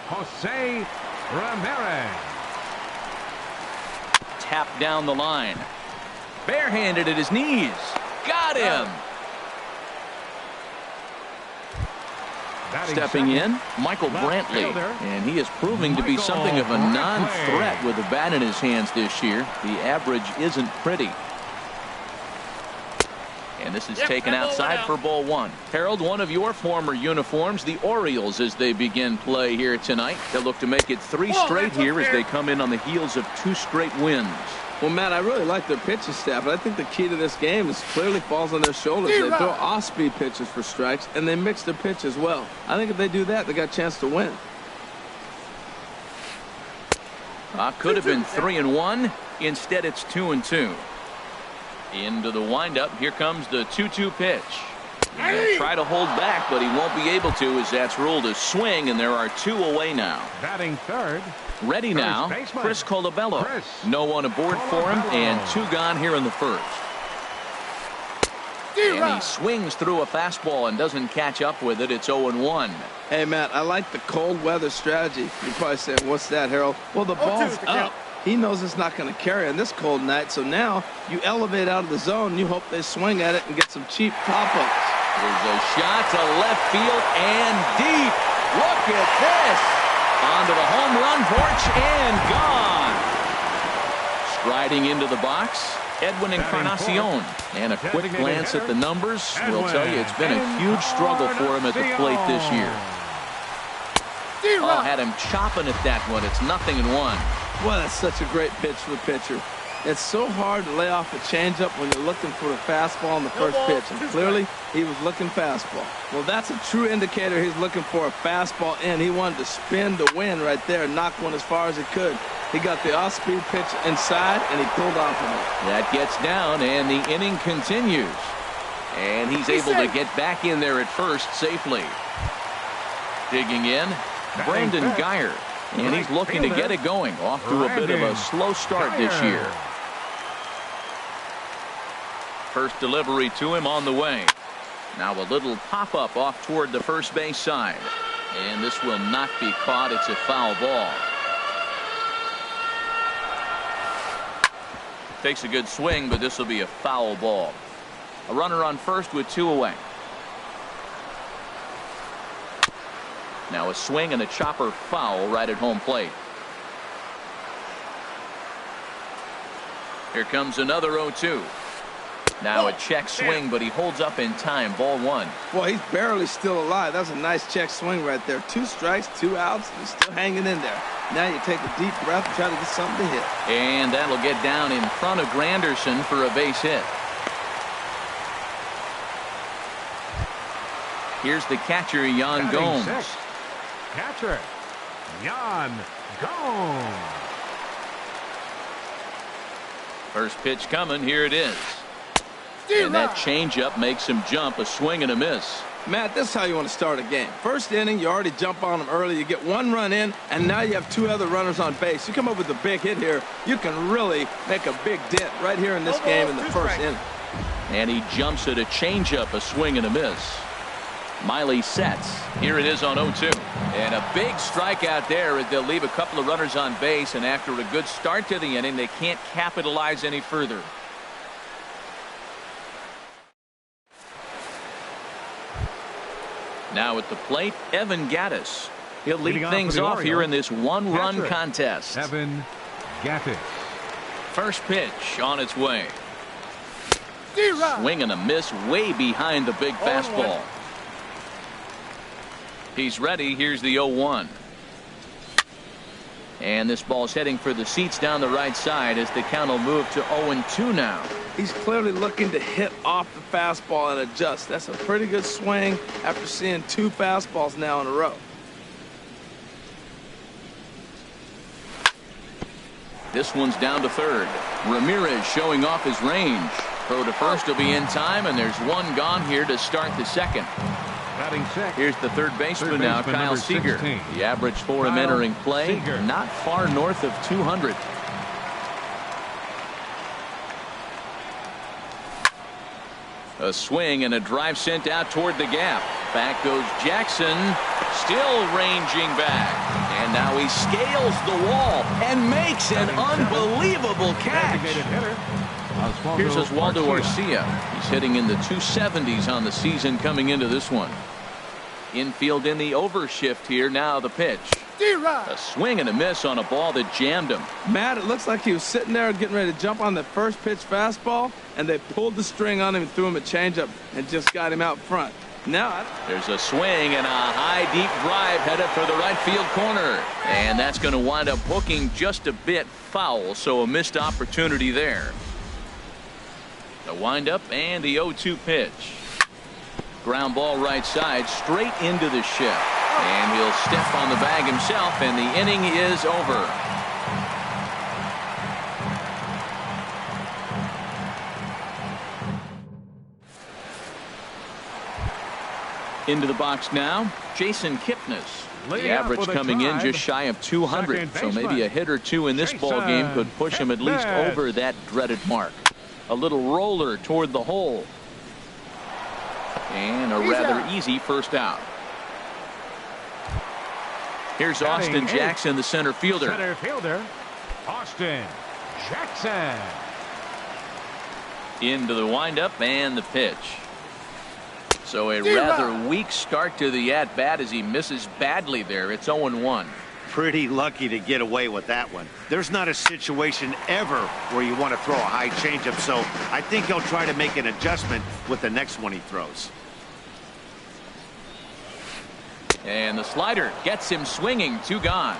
Jose Ramirez. Tapped down the line. Barehanded at his knees. Got him. Stepping in, Michael Brantley. And he is proving to be something of a non-threat with the bat in his hands this year. The average isn't pretty. And this is taken outside for ball 1. Harold, one of your former uniforms, the Orioles, as they begin play here tonight. They'll look to make it 3 straight here as they come in on the heels of 2 straight wins. Well, Matt, I really like their pitching staff, but I think the key to this game is clearly falls on their shoulders. They throw off-speed pitches for strikes, and they mix their pitch as well. I think if they do that, they got a chance to win. Could have been 3-1. Instead, it's 2-2. Into the windup. Here comes the 2-2 pitch. He'll try to hold back, but he won't be able to as that's ruled a swing, and there are 2 away now. Batting third. Ready now, Chris Colabello. No one aboard for him, and 2 gone here in the first. And he swings through a fastball and doesn't catch up with it. It's 0-1. Hey, Matt, I like the cold weather strategy. You're probably saying, what's that, Harold? Well, the ball's up. He knows it's not going to carry on this cold night, so now you elevate out of the zone, and you hope they swing at it and get some cheap pop-ups. There's a shot to left field and deep. Look at this. Onto the home run porch and gone. Striding into the box, Edwin Encarnacion. And a quick glance at the numbers will tell you it's been a huge struggle for him at the plate this year. Oh, had him chopping at that one. It's 0-1. Well, that's such a great pitch for the pitcher. It's so hard to lay off a changeup when you're looking for the fastball on the first pitch, and clearly he was looking fastball. Well, that's a true indicator he's looking for a fastball in. He wanted to spin to win right there and knock one as far as he could. He got the off-speed pitch inside, and he pulled off of it. That gets down, and the inning continues. And he's able to get back in there at first safely. Digging in, Brandon Geyer. And he's looking to get it going. Off to a bit of a slow start this year. First delivery to him on the way. Now a little pop-up off toward the first base side. And this will not be caught. It's a foul ball. Takes a good swing, but this will be a foul ball. A runner on first with 2 away. Now a swing and a chopper foul right at home plate. Here comes another 0-2. Now a check swing, but he holds up in time. Ball 1. Well, he's barely still alive. That's a nice check swing right there. 2 strikes, 2 outs, and he's still hanging in there. Now you take a deep breath and try to get something to hit. And that'll get down in front of Granderson for a base hit. Here's the catcher, Yan Gomes. Catcher, Yan Gomes. First pitch coming. Here it is. And that changeup makes him jump. A swing and a miss. Matt, this is how you want to start a game. First inning, you already jump on them early. You get 1 run in, and now you have 2 other runners on base. You come up with a big hit here, you can really make a big dent right here in this game in the first inning. And he jumps at a changeup. A swing and a miss. Miley sets. Here it is on 0-2. And a big strikeout there as they'll leave a couple of runners on base, and after a good start to the inning, they can't capitalize any further. Now at the plate, Evan Gattis. He'll lead things off here in this 1-run contest. Evan Gattis. First pitch on its way. Swing and a miss way behind the big fastball. He's ready. Here's the 0-1. And this ball's heading for the seats down the right side as the count will move to 0-2 now. He's clearly looking to hit off the fastball and adjust. That's a pretty good swing after seeing 2 fastballs now in a row. This one's down to third. Ramirez showing off his range. Throw to first will be in time, and there's 1 gone here to start the second. Here's the third baseman now, Kyle Seager. The average for him entering play, not far north of 200. A swing and a drive sent out toward the gap. Back goes Jackson, still ranging back. And now he scales the wall and makes an unbelievable catch. Here's Oswaldo Arcia. He's hitting in the 270s on the season coming into this one. Infield in the overshift here. Now the pitch. A swing and a miss on a ball that jammed him. Matt, it looks like he was sitting there getting ready to jump on the first pitch fastball, and they pulled the string on him and threw him a changeup and just got him out front. Now there's a swing and a high deep drive headed for the right field corner, and that's going to wind up hooking just a bit foul, so a missed opportunity there. The windup and the 0-2 pitch. Ground ball right side straight into the shift, and he'll step on the bag himself, and the inning is over. Into the box now, Jason Kipnis. The average coming in just shy of 200, so maybe a hit or 2 in this ball game could push him at least over that dreaded mark. A little roller toward the hole. And a rather easy first out. Here's Austin Jackson, the center fielder. Austin Jackson. Into the windup and the pitch. So a rather weak start to the at-bat as he misses badly there. It's 0-1. pretty lucky to get away with that one. There's not a situation ever where you want to throw a high changeup, so I think he'll try to make an adjustment with the next one he throws. And the slider gets him swinging. 2 gone.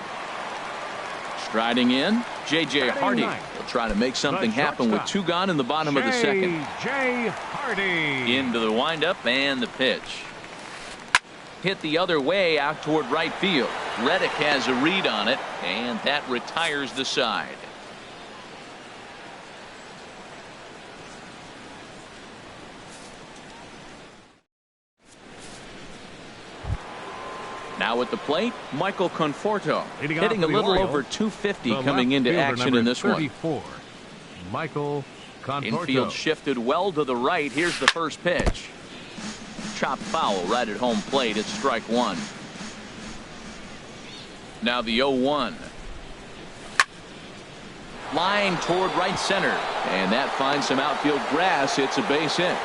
Striding in, J.J. Hardy. He'll try to make something happen with 2 gone in the bottom of the second. J.J. Hardy. Into the windup and the pitch. Hit the other way out toward right field. Reddick has a read on it, and that retires the side. Now at the plate, Michael Conforto, hitting a little over 250 coming into action in this 34, one. Michael Conforto. Infield shifted well to the right. Here's the first pitch. Chopped foul right at home plate. It's strike 1. Now the 0-1. Line toward right center. And that finds some outfield grass. It's a base hit.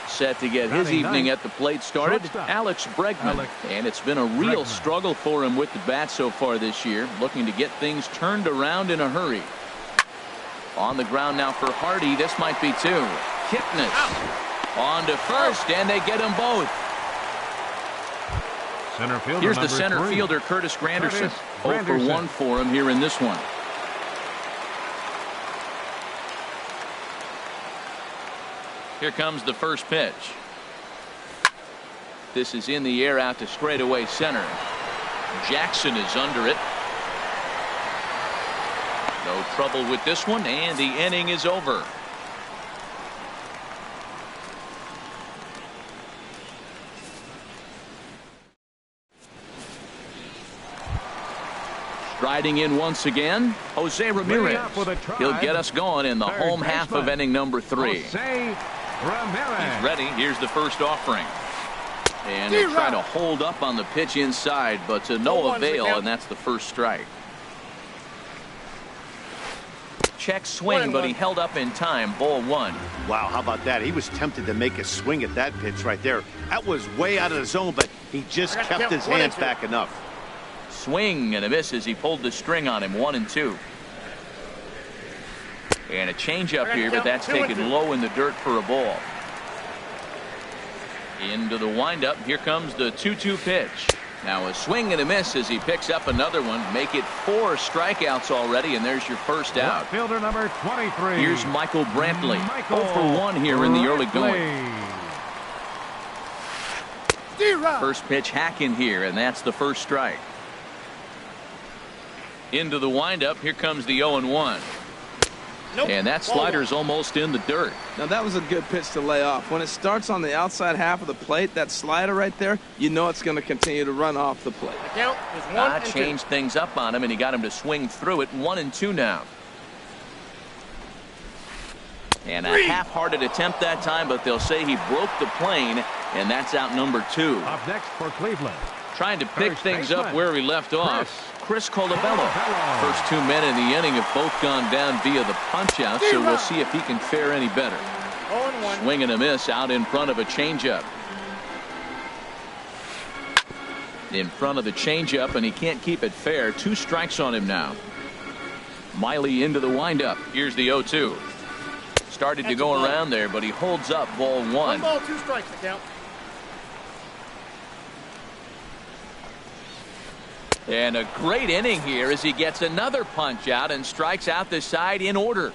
Set to get his evening at the plate started, Alex Bregman. And it's been a real struggle for him with the bat so far this year, looking to get things turned around in a hurry. On the ground now for Hardy. This might be 2. Kipnis on to first, and they get them both. Center fielder Here's the center 3. fielder, Curtis Granderson. 0 for 1 for him here in this one. Here comes the first pitch. This is in the air out to straightaway center. Jackson is under it. No trouble with this one, and the inning is over. Striding in once again, Jose Ramirez. He'll get us going in the home half of inning number 3. Jose Ramirez. He's ready. Here's the first offering. And he'll try to hold up on the pitch inside, but to no avail, and that's the first strike. Check swing, but he held up in time. Ball 1. Wow, how about that? He was tempted to make a swing at that pitch right there. That was way out of the zone, but he just kept his hands back enough. Swing and a miss as he pulled the string on him. 1-2. And a changeup here, but that's taken low in the dirt for a ball. Into the windup. Here comes the 2-2 pitch. Now a swing and a miss as he picks up another one. Make it 4 strikeouts already, and there's your first out. Fielder number 23. Here's Michael Brantley. 0 for 1 here in the early going. First pitch hacking here, and that's the first strike. Into the windup. Here comes the 0-1. Nope. And that slider's almost in the dirt. Now that was a good pitch to lay off. When it starts on the outside half of the plate, that slider right there, you know it's going to continue to run off the plate. Count is 1 and 2. Changed things up on him, and he got him to swing through it. 1-2 now. And a half-hearted attempt that time, but they'll say he broke the plane, and that's out number 2. Up next for Cleveland. Trying to pick things up where he left off. Chris Colabello. First 2 men in the inning have both gone down via the punch-out, so we'll see if he can fare any better. Swing and a miss out in front of a changeup. In front of the changeup, and he can't keep it fair. 2 strikes on him now. Miley into the windup. Here's the 0-2. Started to go around there, but he holds up. Ball 1. 1 ball, 2 strikes to count. And a great inning here as he gets another punch out and strikes out the side in order.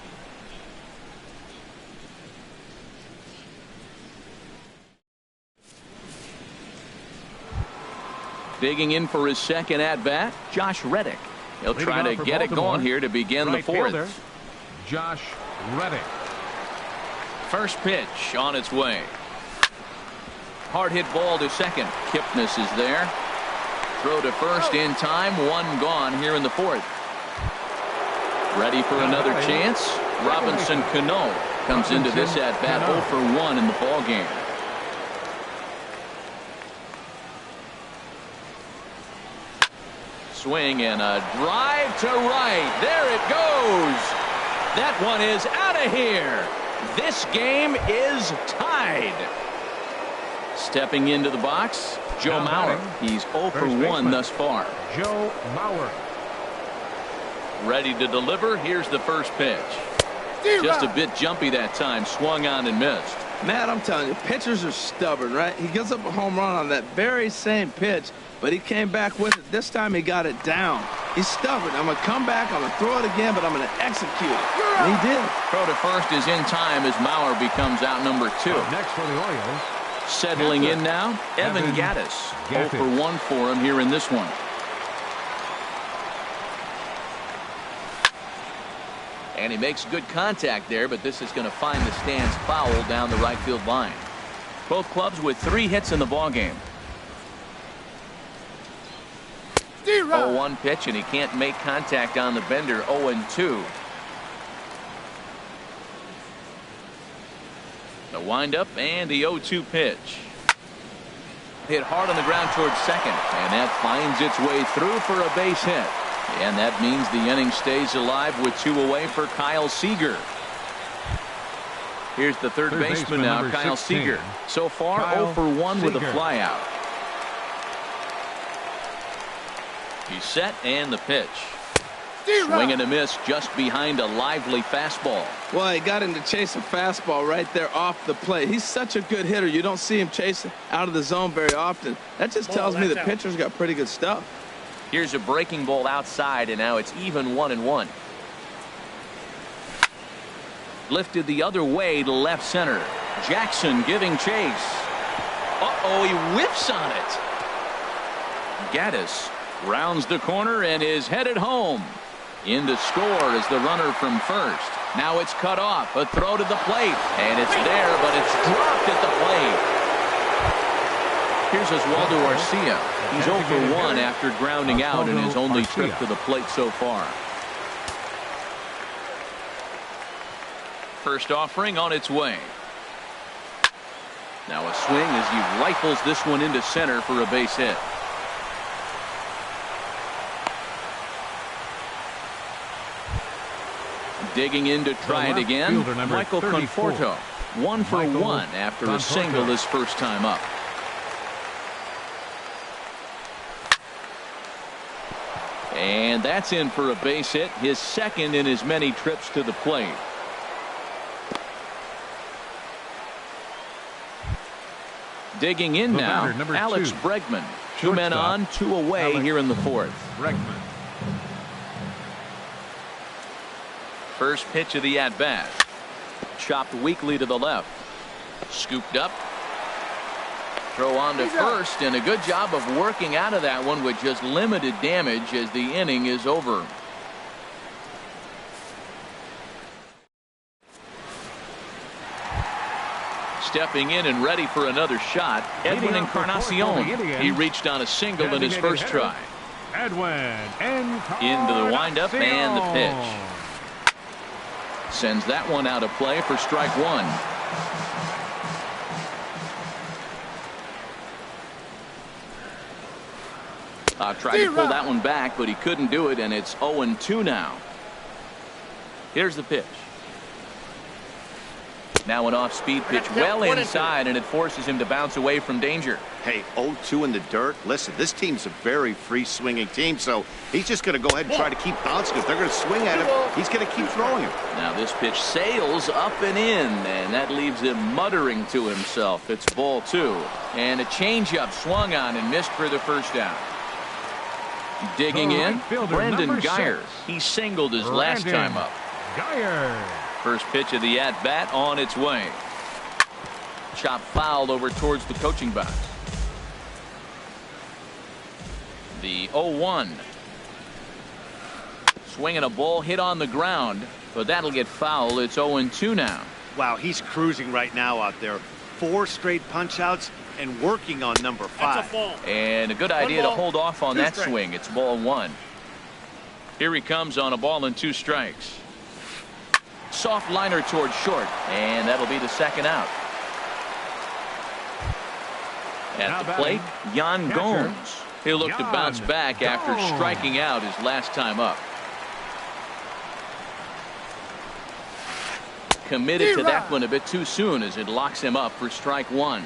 Digging in for his second at-bat, Josh Reddick. He'll try to get it going here to begin the 4th. Fielder, Josh Reddick. First pitch on its way. Hard hit ball to second. Kipnis is there. Throw to first in time. 1 gone here in the 4th. Ready for another chance. Robinson Cano comes into this at bat 0 for 1 in the ball game. Swing and a drive to right. There it goes. That one is out of here. This game is tied. Stepping into the box, Joe Mauer. He's 0 for 1 thus far. Joe Mauer. Ready to deliver. Here's the first pitch. Just a bit jumpy that time. Swung on and missed. Matt, I'm telling you, pitchers are stubborn, right? He gives up a home run on that very same pitch, but he came back with it. This time he got it down. He's stubborn. I'm going to come back, I'm going to throw it again, but I'm going to execute it. And he did. Throw to first is in time as Mauer becomes out number 2. Next for the Orioles. Settling in now, Evan Gattis. 0 for 1 for him here in this one. And he makes good contact there, but this is going to find the stands foul down the right field line. Both clubs with 3 hits in the ballgame. 0-1 pitch, and he can't make contact on the bender. 0-2. The windup and the 0-2 pitch. Hit hard on the ground towards second, and that finds its way through for a base hit. And that means the inning stays alive with 2 away for Kyle Seager. Here's the third baseman now, Kyle 16. Seager. So far, Kyle 0 for 1 with a Seager. flyout. He's set, and the pitch. Swing and a miss just behind a lively fastball. Well, he got him to chase a fastball right there off the plate. He's such a good hitter. You don't see him chasing out of the zone very often. That just tells me the pitcher's got pretty good stuff. Here's a breaking ball outside, and now it's even 1-1. Lifted the other way to left center. Jackson giving chase. Uh-oh, he whips on it. Gattis rounds the corner and is headed home. In to score is the runner from first. Now it's cut off. A throw to the plate. And it's there, but it's dropped at the plate. Here's Oswaldo Arcia. He's 0 for 1 after grounding out in his only trip to the plate so far. First offering on its way. Now a swing as he rifles this one into center for a base hit. Digging in to try it again, Michael Conforto. 1 for 1 after a single his first time up. And that's in for a base hit, his second in as many trips to the plate. Digging in now, Alex Bregman. 2 men on, 2 away here in the 4th. Bregman. First pitch of the at-bat. Chopped weakly to the left. Scooped up. Throw on to first, and a good job of working out of that one with just limited damage as the inning is over. Stepping in and ready for another shot, Edwin Encarnacion. He reached on a single in his first try. Edwin Into the windup and the pitch. Sends that one out of play for strike 1. Tried to pull that one back, but he couldn't do it, and it's 0-2 now. Here's the pitch. Now an off-speed pitch well inside, and it forces him to bounce away from danger. Hey, 0-2 in the dirt. Listen, this team's a very free-swinging team, so he's just going to go ahead and try to keep bouncing. If they're going to swing at him, he's going to keep throwing him. Now this pitch sails up and in, and that leaves him muttering to himself. It's ball 2. And a changeup swung on and missed for the first down. Digging in, Brendan Geyer. He singled his last time up. Geyer. First pitch of the at-bat on its way. Chop fouled over towards the coaching box. The 0-1. Swinging a ball hit on the ground, but that'll get foul. It's 0-2 now. Wow, he's cruising right now out there. 4 straight punch-outs and working on number 5. And a good idea to hold off on that swing. It's ball 1. Here he comes on a ball and 2 strikes. Soft liner towards short, and that'll be the second out. At the plate, Yan Gomes. He'll look to bounce back after striking out his last time up. Committed to that one a bit too soon as it locks him up for strike 1.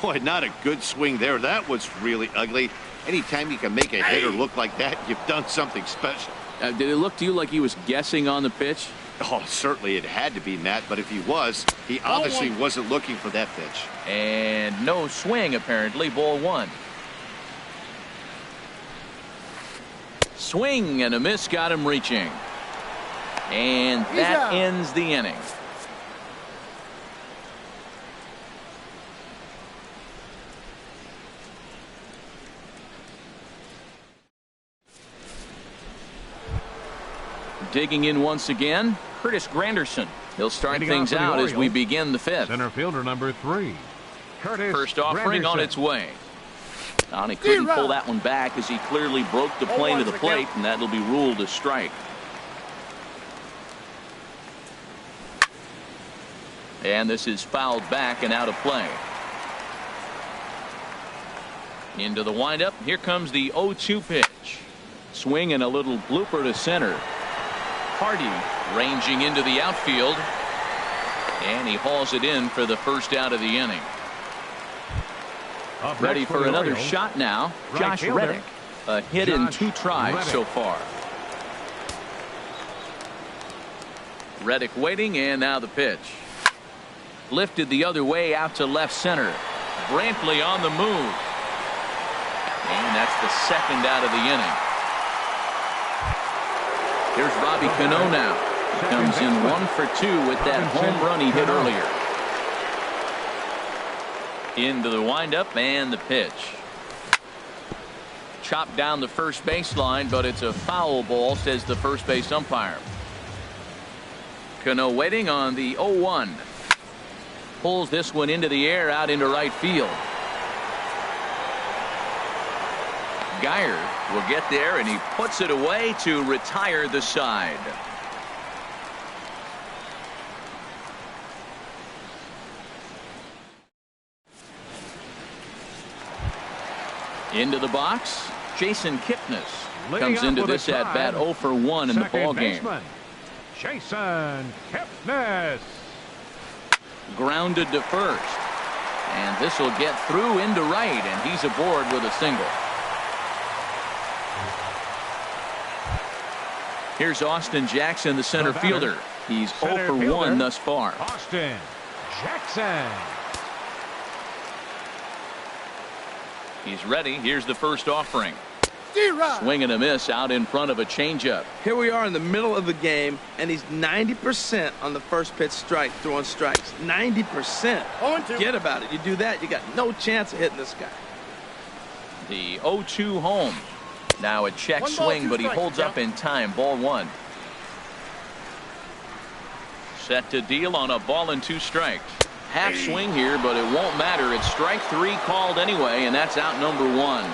Boy, not a good swing there. That was really ugly. Anytime you can make a hitter look like that, you've done something special. Did it look to you like he was guessing on the pitch? Oh, certainly it had to be, Matt, but if he was, he obviously wasn't looking for that pitch. And no swing, apparently. Ball one. Swing and a miss got him reaching. And that ends the inning. Digging in once again, Curtis Granderson. He'll start things out as we begin the fifth. Center fielder number 3, Curtis First offering Granderson. on its way. And he couldn't pull that one back as he clearly broke the plane to the plate, and that'll be ruled a strike. And this is fouled back and out of play. Into the windup. Here comes the 0-2 pitch. Swing and a little blooper to center. Hardy ranging into the outfield, and he hauls it in for the first out of the inning. Ready for another shot now. Josh Reddick. A hit in 2 tries so far. Reddick waiting, and now the pitch. Lifted the other way out to left center. Brantley on the move. And that's the second out of the inning. Here's Robbie Cano now. He comes in 1 for 2 with that home run he hit earlier. Into the windup and the pitch. Chopped down the first baseline, but it's a foul ball, says the first base umpire. Cano waiting on the 0-1. Pulls this one into the air out into right field. Geyer will get there, and he puts it away to retire the side. Into the box, Jason Kipnis comes into this at bat 0 for 1 in the ball game. Jason Kipnis. Grounded to first, and this will get through into right, and he's aboard with a single. Here's Austin Jackson, the center fielder. He's 0 for 1 thus far. Austin Jackson. He's ready. Here's the first offering. Swing and a miss out in front of a changeup. Here we are in the middle of the game, and he's 90% on the first pitch strike, throwing strikes. 90%. Forget about it. You do that, you got no chance of hitting this guy. The 0-2 home. Now a check swing, but he holds up in time. Ball 1. Set to deal on a ball and 2 strikes. Half swing here, but it won't matter. It's strike 3 called anyway, and that's out number 1.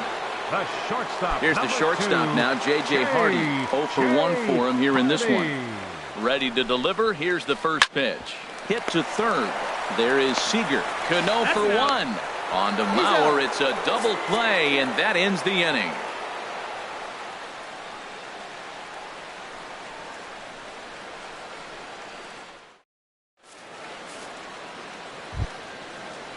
The shortstop. Here's the shortstop now, J.J. Hardy. 0 for 1 for him here in this one. Ready to deliver. Here's the first pitch. Hit to third. There is Seager. Cano for 1. On to Mauer. It's a double play, and that ends the inning.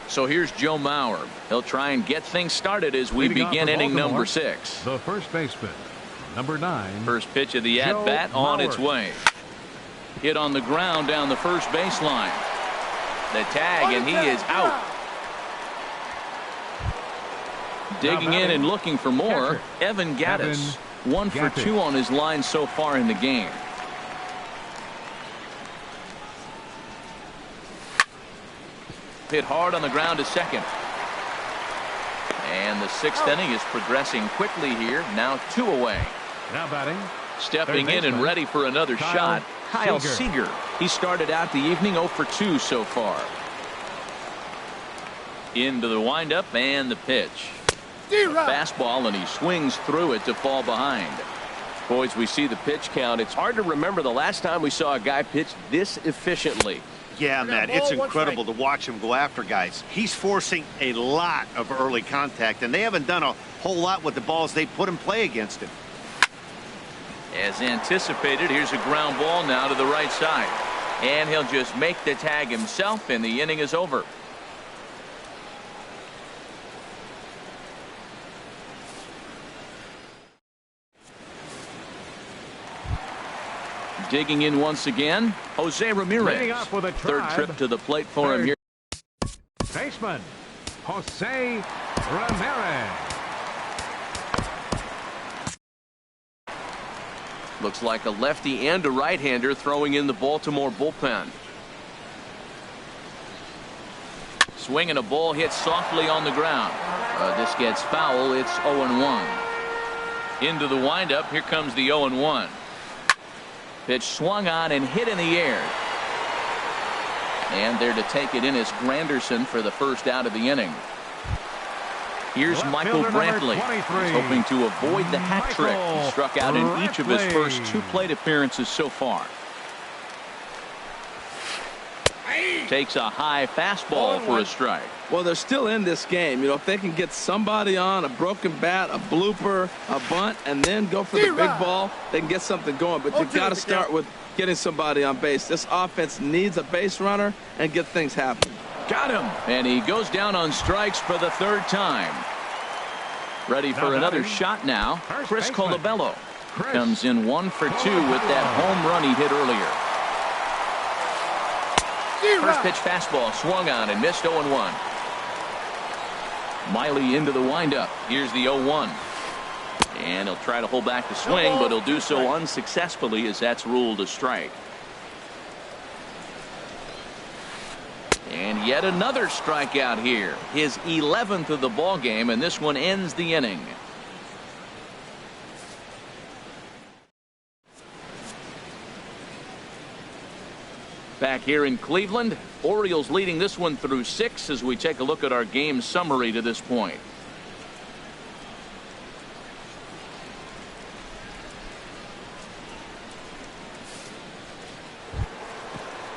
So here's Joe Mauer. He'll try and get things started as we begin inning number 6. The first baseman, number 9. First pitch of the at-bat on its way. Hit on the ground down the first baseline. The tag, and he is out. Digging in and looking for more, Evan Gattis. 1 for 2 on his line so far in the game. Hit hard on the ground to second. And the 6th inning is progressing quickly here. Now 2 away. Now batting. Stepping in and ready for another shot, Kyle Seager. He started out the evening 0 for 2 so far. Into the windup and the pitch. Fastball, and he swings through it to fall behind. Boys, we see the pitch count. It's hard to remember the last time we saw a guy pitch this efficiently. Yeah, Matt, it's incredible to watch him go after guys. He's forcing a lot of early contact, and they haven't done a whole lot with the balls they put in play against him. As anticipated, here's a ground ball now to the right side. And he'll just make the tag himself, and the inning is over. digging in once again, Jose Ramirez. Third trip to the plate for him here. Baseman, Jose Ramirez. Looks like a lefty and a right-hander throwing in the Baltimore bullpen. Swinging a ball hit softly on the ground. This gets foul. It's 0-1. Into the windup. Here comes the 0-1. Pitch swung on and hit in the air. And there to take it in is Granderson for the first out of the inning. Here's Michael Brantley. He's hoping to avoid the hat trick. He struck out in each of his first 2 plate appearances so far. Takes a high fastball for a strike. Well, they're still in this game. You know, if they can get somebody on, a broken bat, a blooper, a bunt, and then go for the big ball, they can get something going. But you got to start with getting somebody on base. This offense needs a base runner and get things happening. Got him. And he goes down on strikes for the 3rd time. Ready for another shot now. Chris Colabello comes in 1 for 2 with that home run he hit earlier. First pitch fastball swung on and missed 0-1. Miley into the windup. Here's the 0-1. And he'll try to hold back the swing, but he'll do so unsuccessfully as that's ruled a strike. And yet another strikeout here. His 11th of the ball game, and this one ends the inning. Back here in Cleveland, Orioles leading this one through 6 as we take a look at our game summary to this point.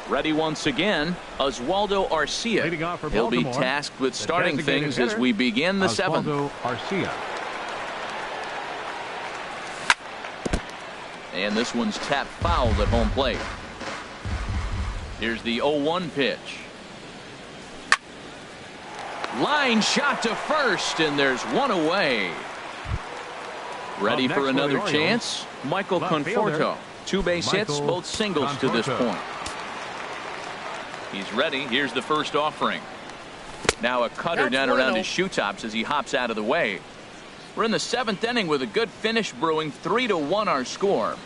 Ready once again, Oswaldo Arcia. He'll be tasked with starting things as we begin the 7th. And this one's tapped foul at home plate. Here's the 0-1 pitch. Line shot to first, and there's one away. Ready for another chance? Michael Conforto. 2 base hits, both singles to this point. He's ready. Here's the first offering. Now a cutter down around his shoe tops as he hops out of the way. We're in the 7th inning with a good finish brewing. 3-1 our score.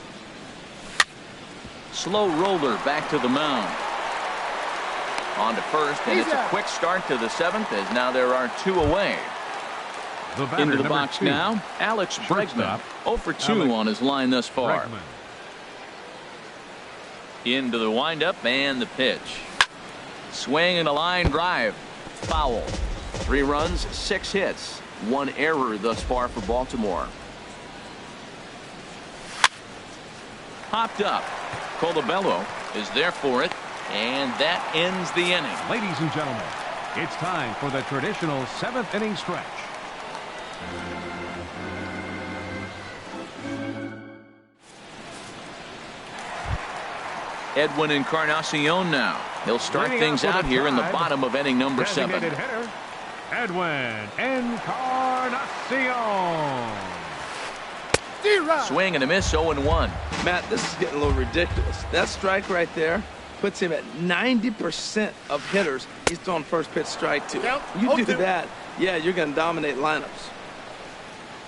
Slow roller back to the mound. On to first, and it's a quick start to the 7th as now there are 2 away. Into the box now, Alex Bregman. 0 for 2 on his line thus far. Into the windup and the pitch. Swing and a line drive. Foul. 3 runs, 6 hits. 1 error thus far for Baltimore. Popped up. Colabello is there for it, and that ends the inning. Ladies and gentlemen, it's time for the traditional 7th inning stretch. Edwin Encarnacion now. He'll start things out here in the bottom of inning number 7. Hitter, Edwin Encarnacion. Swing and a miss, 0-1. Matt, this is getting a little ridiculous. That strike right there puts him at 90% of hitters he's throwing first pitch strike to. You do that, yeah, you're going to dominate lineups.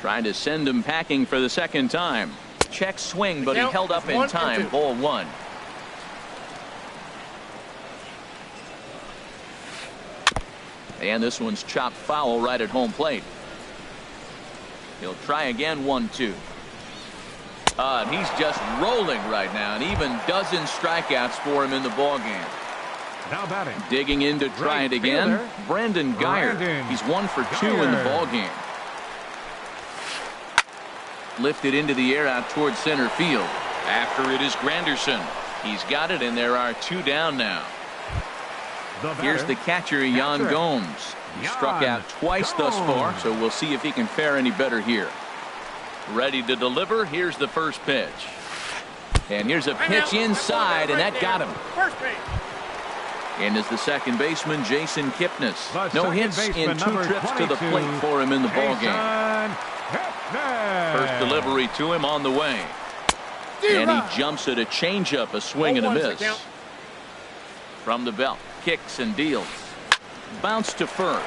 Trying to send him packing for the 2nd time. Check swing, but he held up in time. Ball 1. And this one's chopped foul right at home plate. He'll try again. 1-2. He's just rolling right now, and even dozen strikeouts for him in the ballgame. Now batting. Digging in to try it again. Brandon Guyer. He's 1 for 2 in the ballgame. Lifted into the air out towards center field. After it is Granderson. He's got it, and there are 2 down now. Here's the catcher, Yan Gomes. He struck out twice thus far, so we'll see if he can fare any better here. Ready to deliver. Here's the first pitch. And here's a pitch inside, and that got him. And is the second baseman, Jason Kipnis. No hits in 2 trips to the plate for him in the ballgame. First delivery to him on the way. And he jumps at a changeup, a swing and a miss. From the belt, kicks and deals. Bounce to first.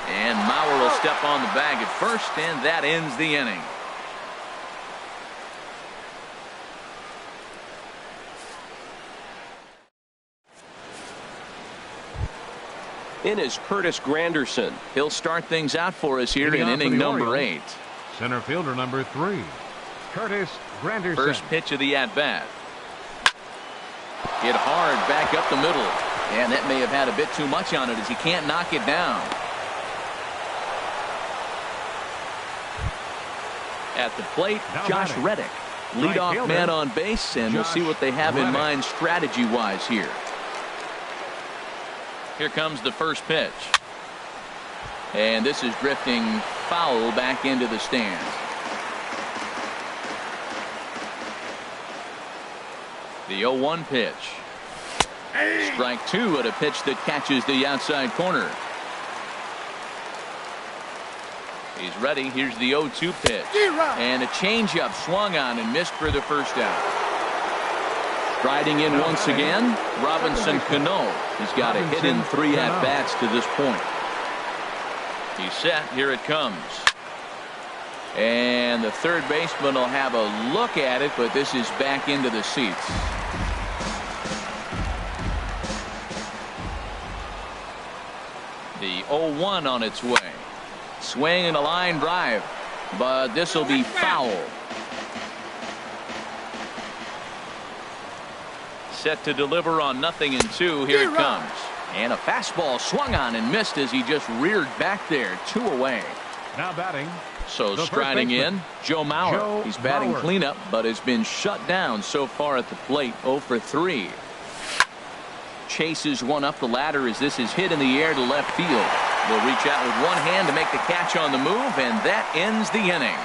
And Mauer will step on the bag at first, and that ends the inning. In is Curtis Granderson. He'll start things out for us here in inning number 8. Center fielder number 3, Curtis Granderson. First pitch of the at-bat. Hit hard back up the middle. And that may have had a bit too much on it as he can't knock it down. At the plate, Josh Reddick, leadoff man on base, and we'll see what they have in mind strategy-wise here. Here comes the first pitch. And this is drifting foul back into the stands. The 0-1 pitch. Strike 2 at a pitch that catches the outside corner. He's ready. Here's the 0-2 pitch. And a changeup swung on and missed for the first out. Striding in once again, Robinson Cano. He's got a hit in 3 at-bats to this point. He's set. Here it comes. And the third baseman will have a look at it, but this is back into the seats. The 0-1 on its way. Swing and a line drive, but this will be foul. Set to deliver on 0-2. Here it comes. And a fastball swung on and missed as he just reared back there. 2 away. Now batting. So striding in, Joe Mauer. He's batting cleanup, but has been shut down so far at the plate. 0 for 3. Chases one up the ladder as this is hit in the air to left field. Will reach out with one hand to make the catch on the move, and that ends the inning.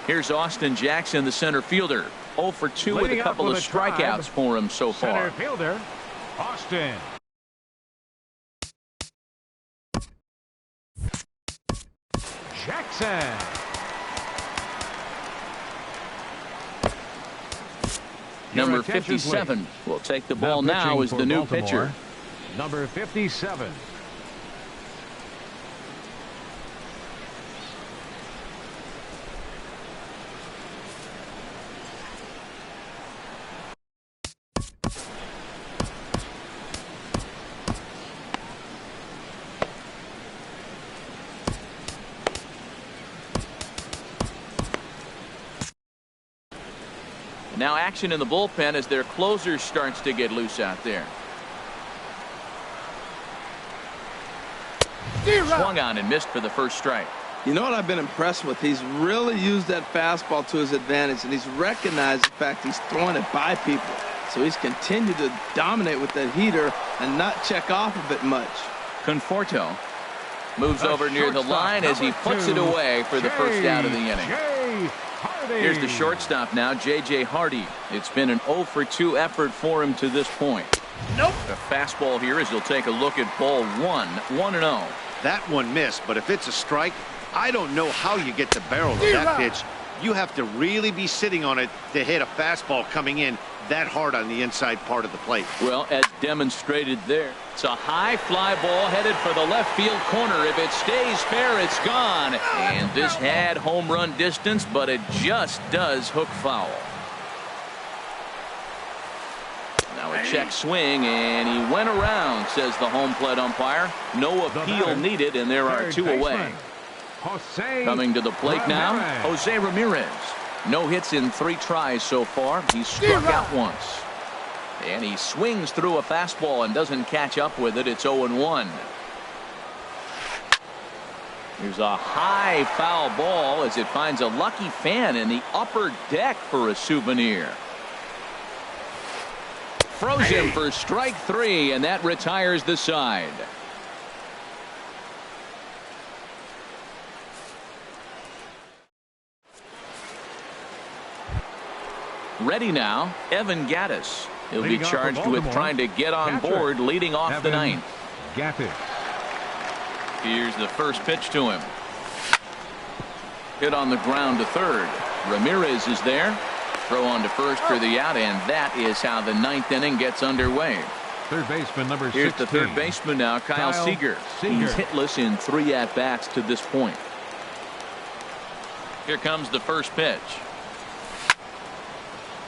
Here's Austin Jackson, the center fielder. 0 for 2 with a couple of strikeouts for him so far. Center fielder, Austin. Jackson. Number 57 will take the ball now as the new pitcher. Number 57. Now action in the bullpen as their closer starts to get loose out there. Swung on and missed for the first strike. You know what I've been impressed with? He's really used that fastball to his advantage, and he's recognized the fact he's throwing it by people. So he's continued to dominate with that heater and not check off of it much. Conforto moves over near the line as he puts it away for the first out of the inning. Here's the shortstop now, J.J. Hardy. It's been an 0 for 2 effort for him to this point. Nope. The fastball here as he'll take a look at ball 1, 1-0. That one missed, but if it's a strike, I don't know how you get the barrel of that pitch. You have to really be sitting on it to hit a fastball coming in that hard on the inside part of the plate. Well, as demonstrated there, it's a high fly ball headed for the left field corner. If it stays fair, it's gone. And this had home run distance, but it just does hook foul. Now a check swing, and he went around, says the home plate umpire. No appeal needed, and there are 2 away. Coming to the plate now, Jose Ramirez. No hits in 3 tries so far. He's struck out once. And he swings through a fastball and doesn't catch up with it. It's 0-1. Here's a high foul ball as it finds a lucky fan in the upper deck for a souvenir. Froze him for strike 3, and that retires the side. Ready now, Evan Gattis. He'll be charged with trying to get on board leading off the 9th. Gattis. Here's the first pitch to him. Hit on the ground to third. Ramirez is there. Throw on to first for the out, and that is how the ninth inning gets underway. Third baseman number 16. Here's the third baseman now, Kyle Seager. He's hitless in 3 at-bats to this point. Here comes the first pitch.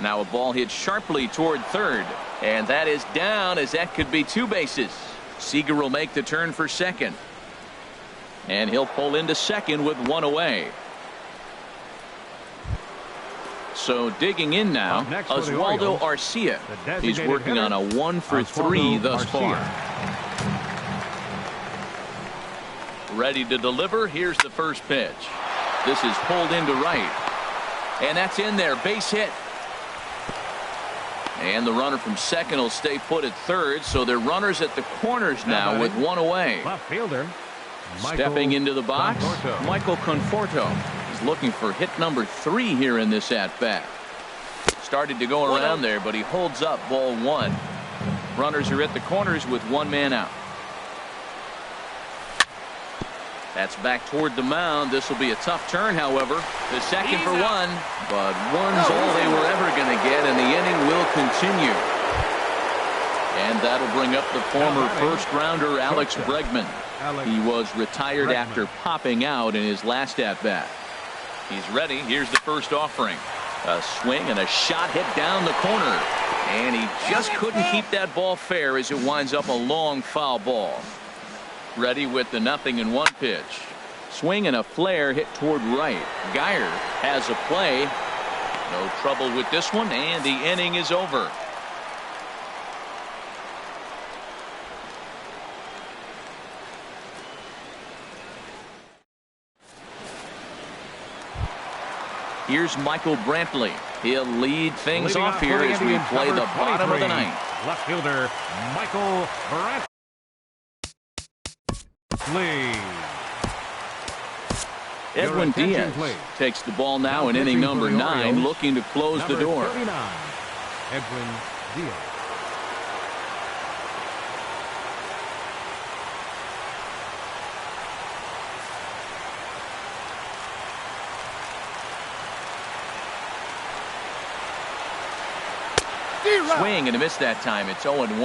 Now a ball hit sharply toward third, and that is down, as that could be 2 bases. Seager will make the turn for second, and he'll pull into second with 1 away. So digging in now, Oswaldo Arcia. He's working on a 1 for 3 thus far. Ready to deliver. Here's the first pitch. This is pulled into right, and that's in there. Base hit. And the runner from second will stay put at third, so they're runners at the corners now with 1 away. Left fielder. Stepping into the box, Michael Conforto. He's looking for hit number 3 here in this at-bat. Started to go around there, but he holds up ball 1. Runners are at the corners with 1 man out. That's back toward the mound. This will be a tough turn, however. The second for 1, but 1's all they were ever going to get, and the inning will continue. And that'll bring up the former first-rounder Alex Bregman. He was retired after popping out in his last at-bat. He's ready. Here's the first offering. A swing and a shot hit down the corner. And he just couldn't keep that ball fair as it winds up a long foul ball. Ready with the 0-1 pitch. Swing and a flare hit toward right. Geyer has a play. No trouble with this one, and the inning is over. Here's Michael Brantley. He'll lead things off here as we play the bottom of the ninth. Left fielder Michael Brantley. Edwin Diaz takes the ball now in inning number 9, looking to close the door. 39, Edwin Diaz. Swing and a miss that time. It's 0-1.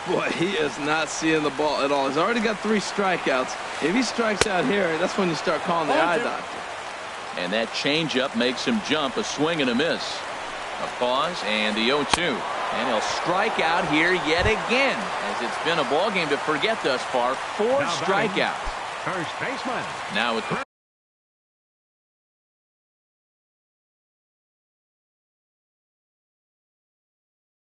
Boy, he is not seeing the ball at all. He's already got 3 strikeouts. If he strikes out here, that's when you start calling the eye doctor. And that changeup makes him jump. A swing and a miss. A pause and the 0-2. And he'll strike out here yet again, as it's been a ball game to forget thus far. 4 strikeouts. First baseman. Now with the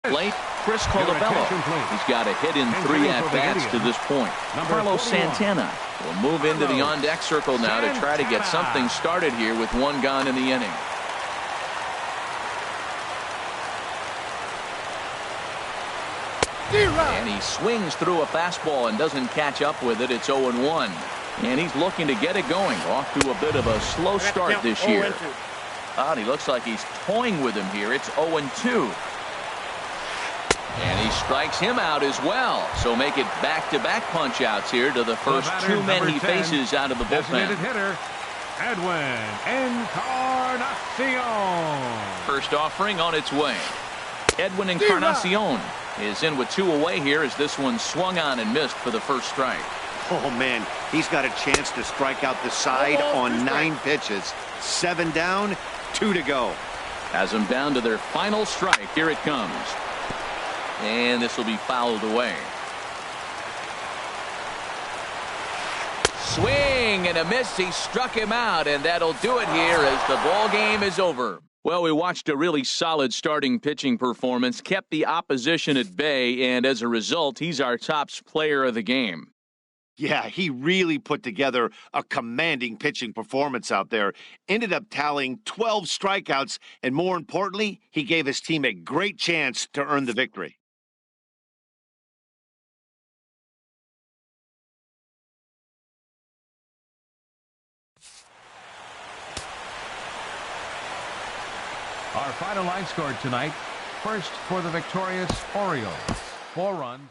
plate, Chris Colabello. He's got a hit in 3 at-bats to this point. Carlos Santana will move into the on-deck circle now to try to get something started here with 1 gone in the inning. And he swings through a fastball and doesn't catch up with it. It's 0-1. And he's looking to get it going. Off to a bit of a slow start this year. He looks like he's toying with him here. It's 0-2. And he strikes him out as well. So make it back-to-back punch-outs here to the first 2 men he faces out of the bullpen. Hitter, Edwin Encarnacion. First offering on its way. Edwin Encarnacion is in with 2 away here as this one swung on and missed for the first strike. Oh, man, he's got a chance to strike out the side on 9 pitches. 7 down, 2 to go. Has them down to their final strike. Here it comes. And this will be fouled away. Swing and a miss. He struck him out, and that'll do it here as the ball game is over. Well, we watched a really solid starting pitching performance, kept the opposition at bay, and as a result, he's our top player of the game. Yeah, he really put together a commanding pitching performance out there. Ended up tallying 12 strikeouts, and more importantly, he gave his team a great chance to earn the victory. Our final line scored tonight. First for the victorious Orioles. 4 runs.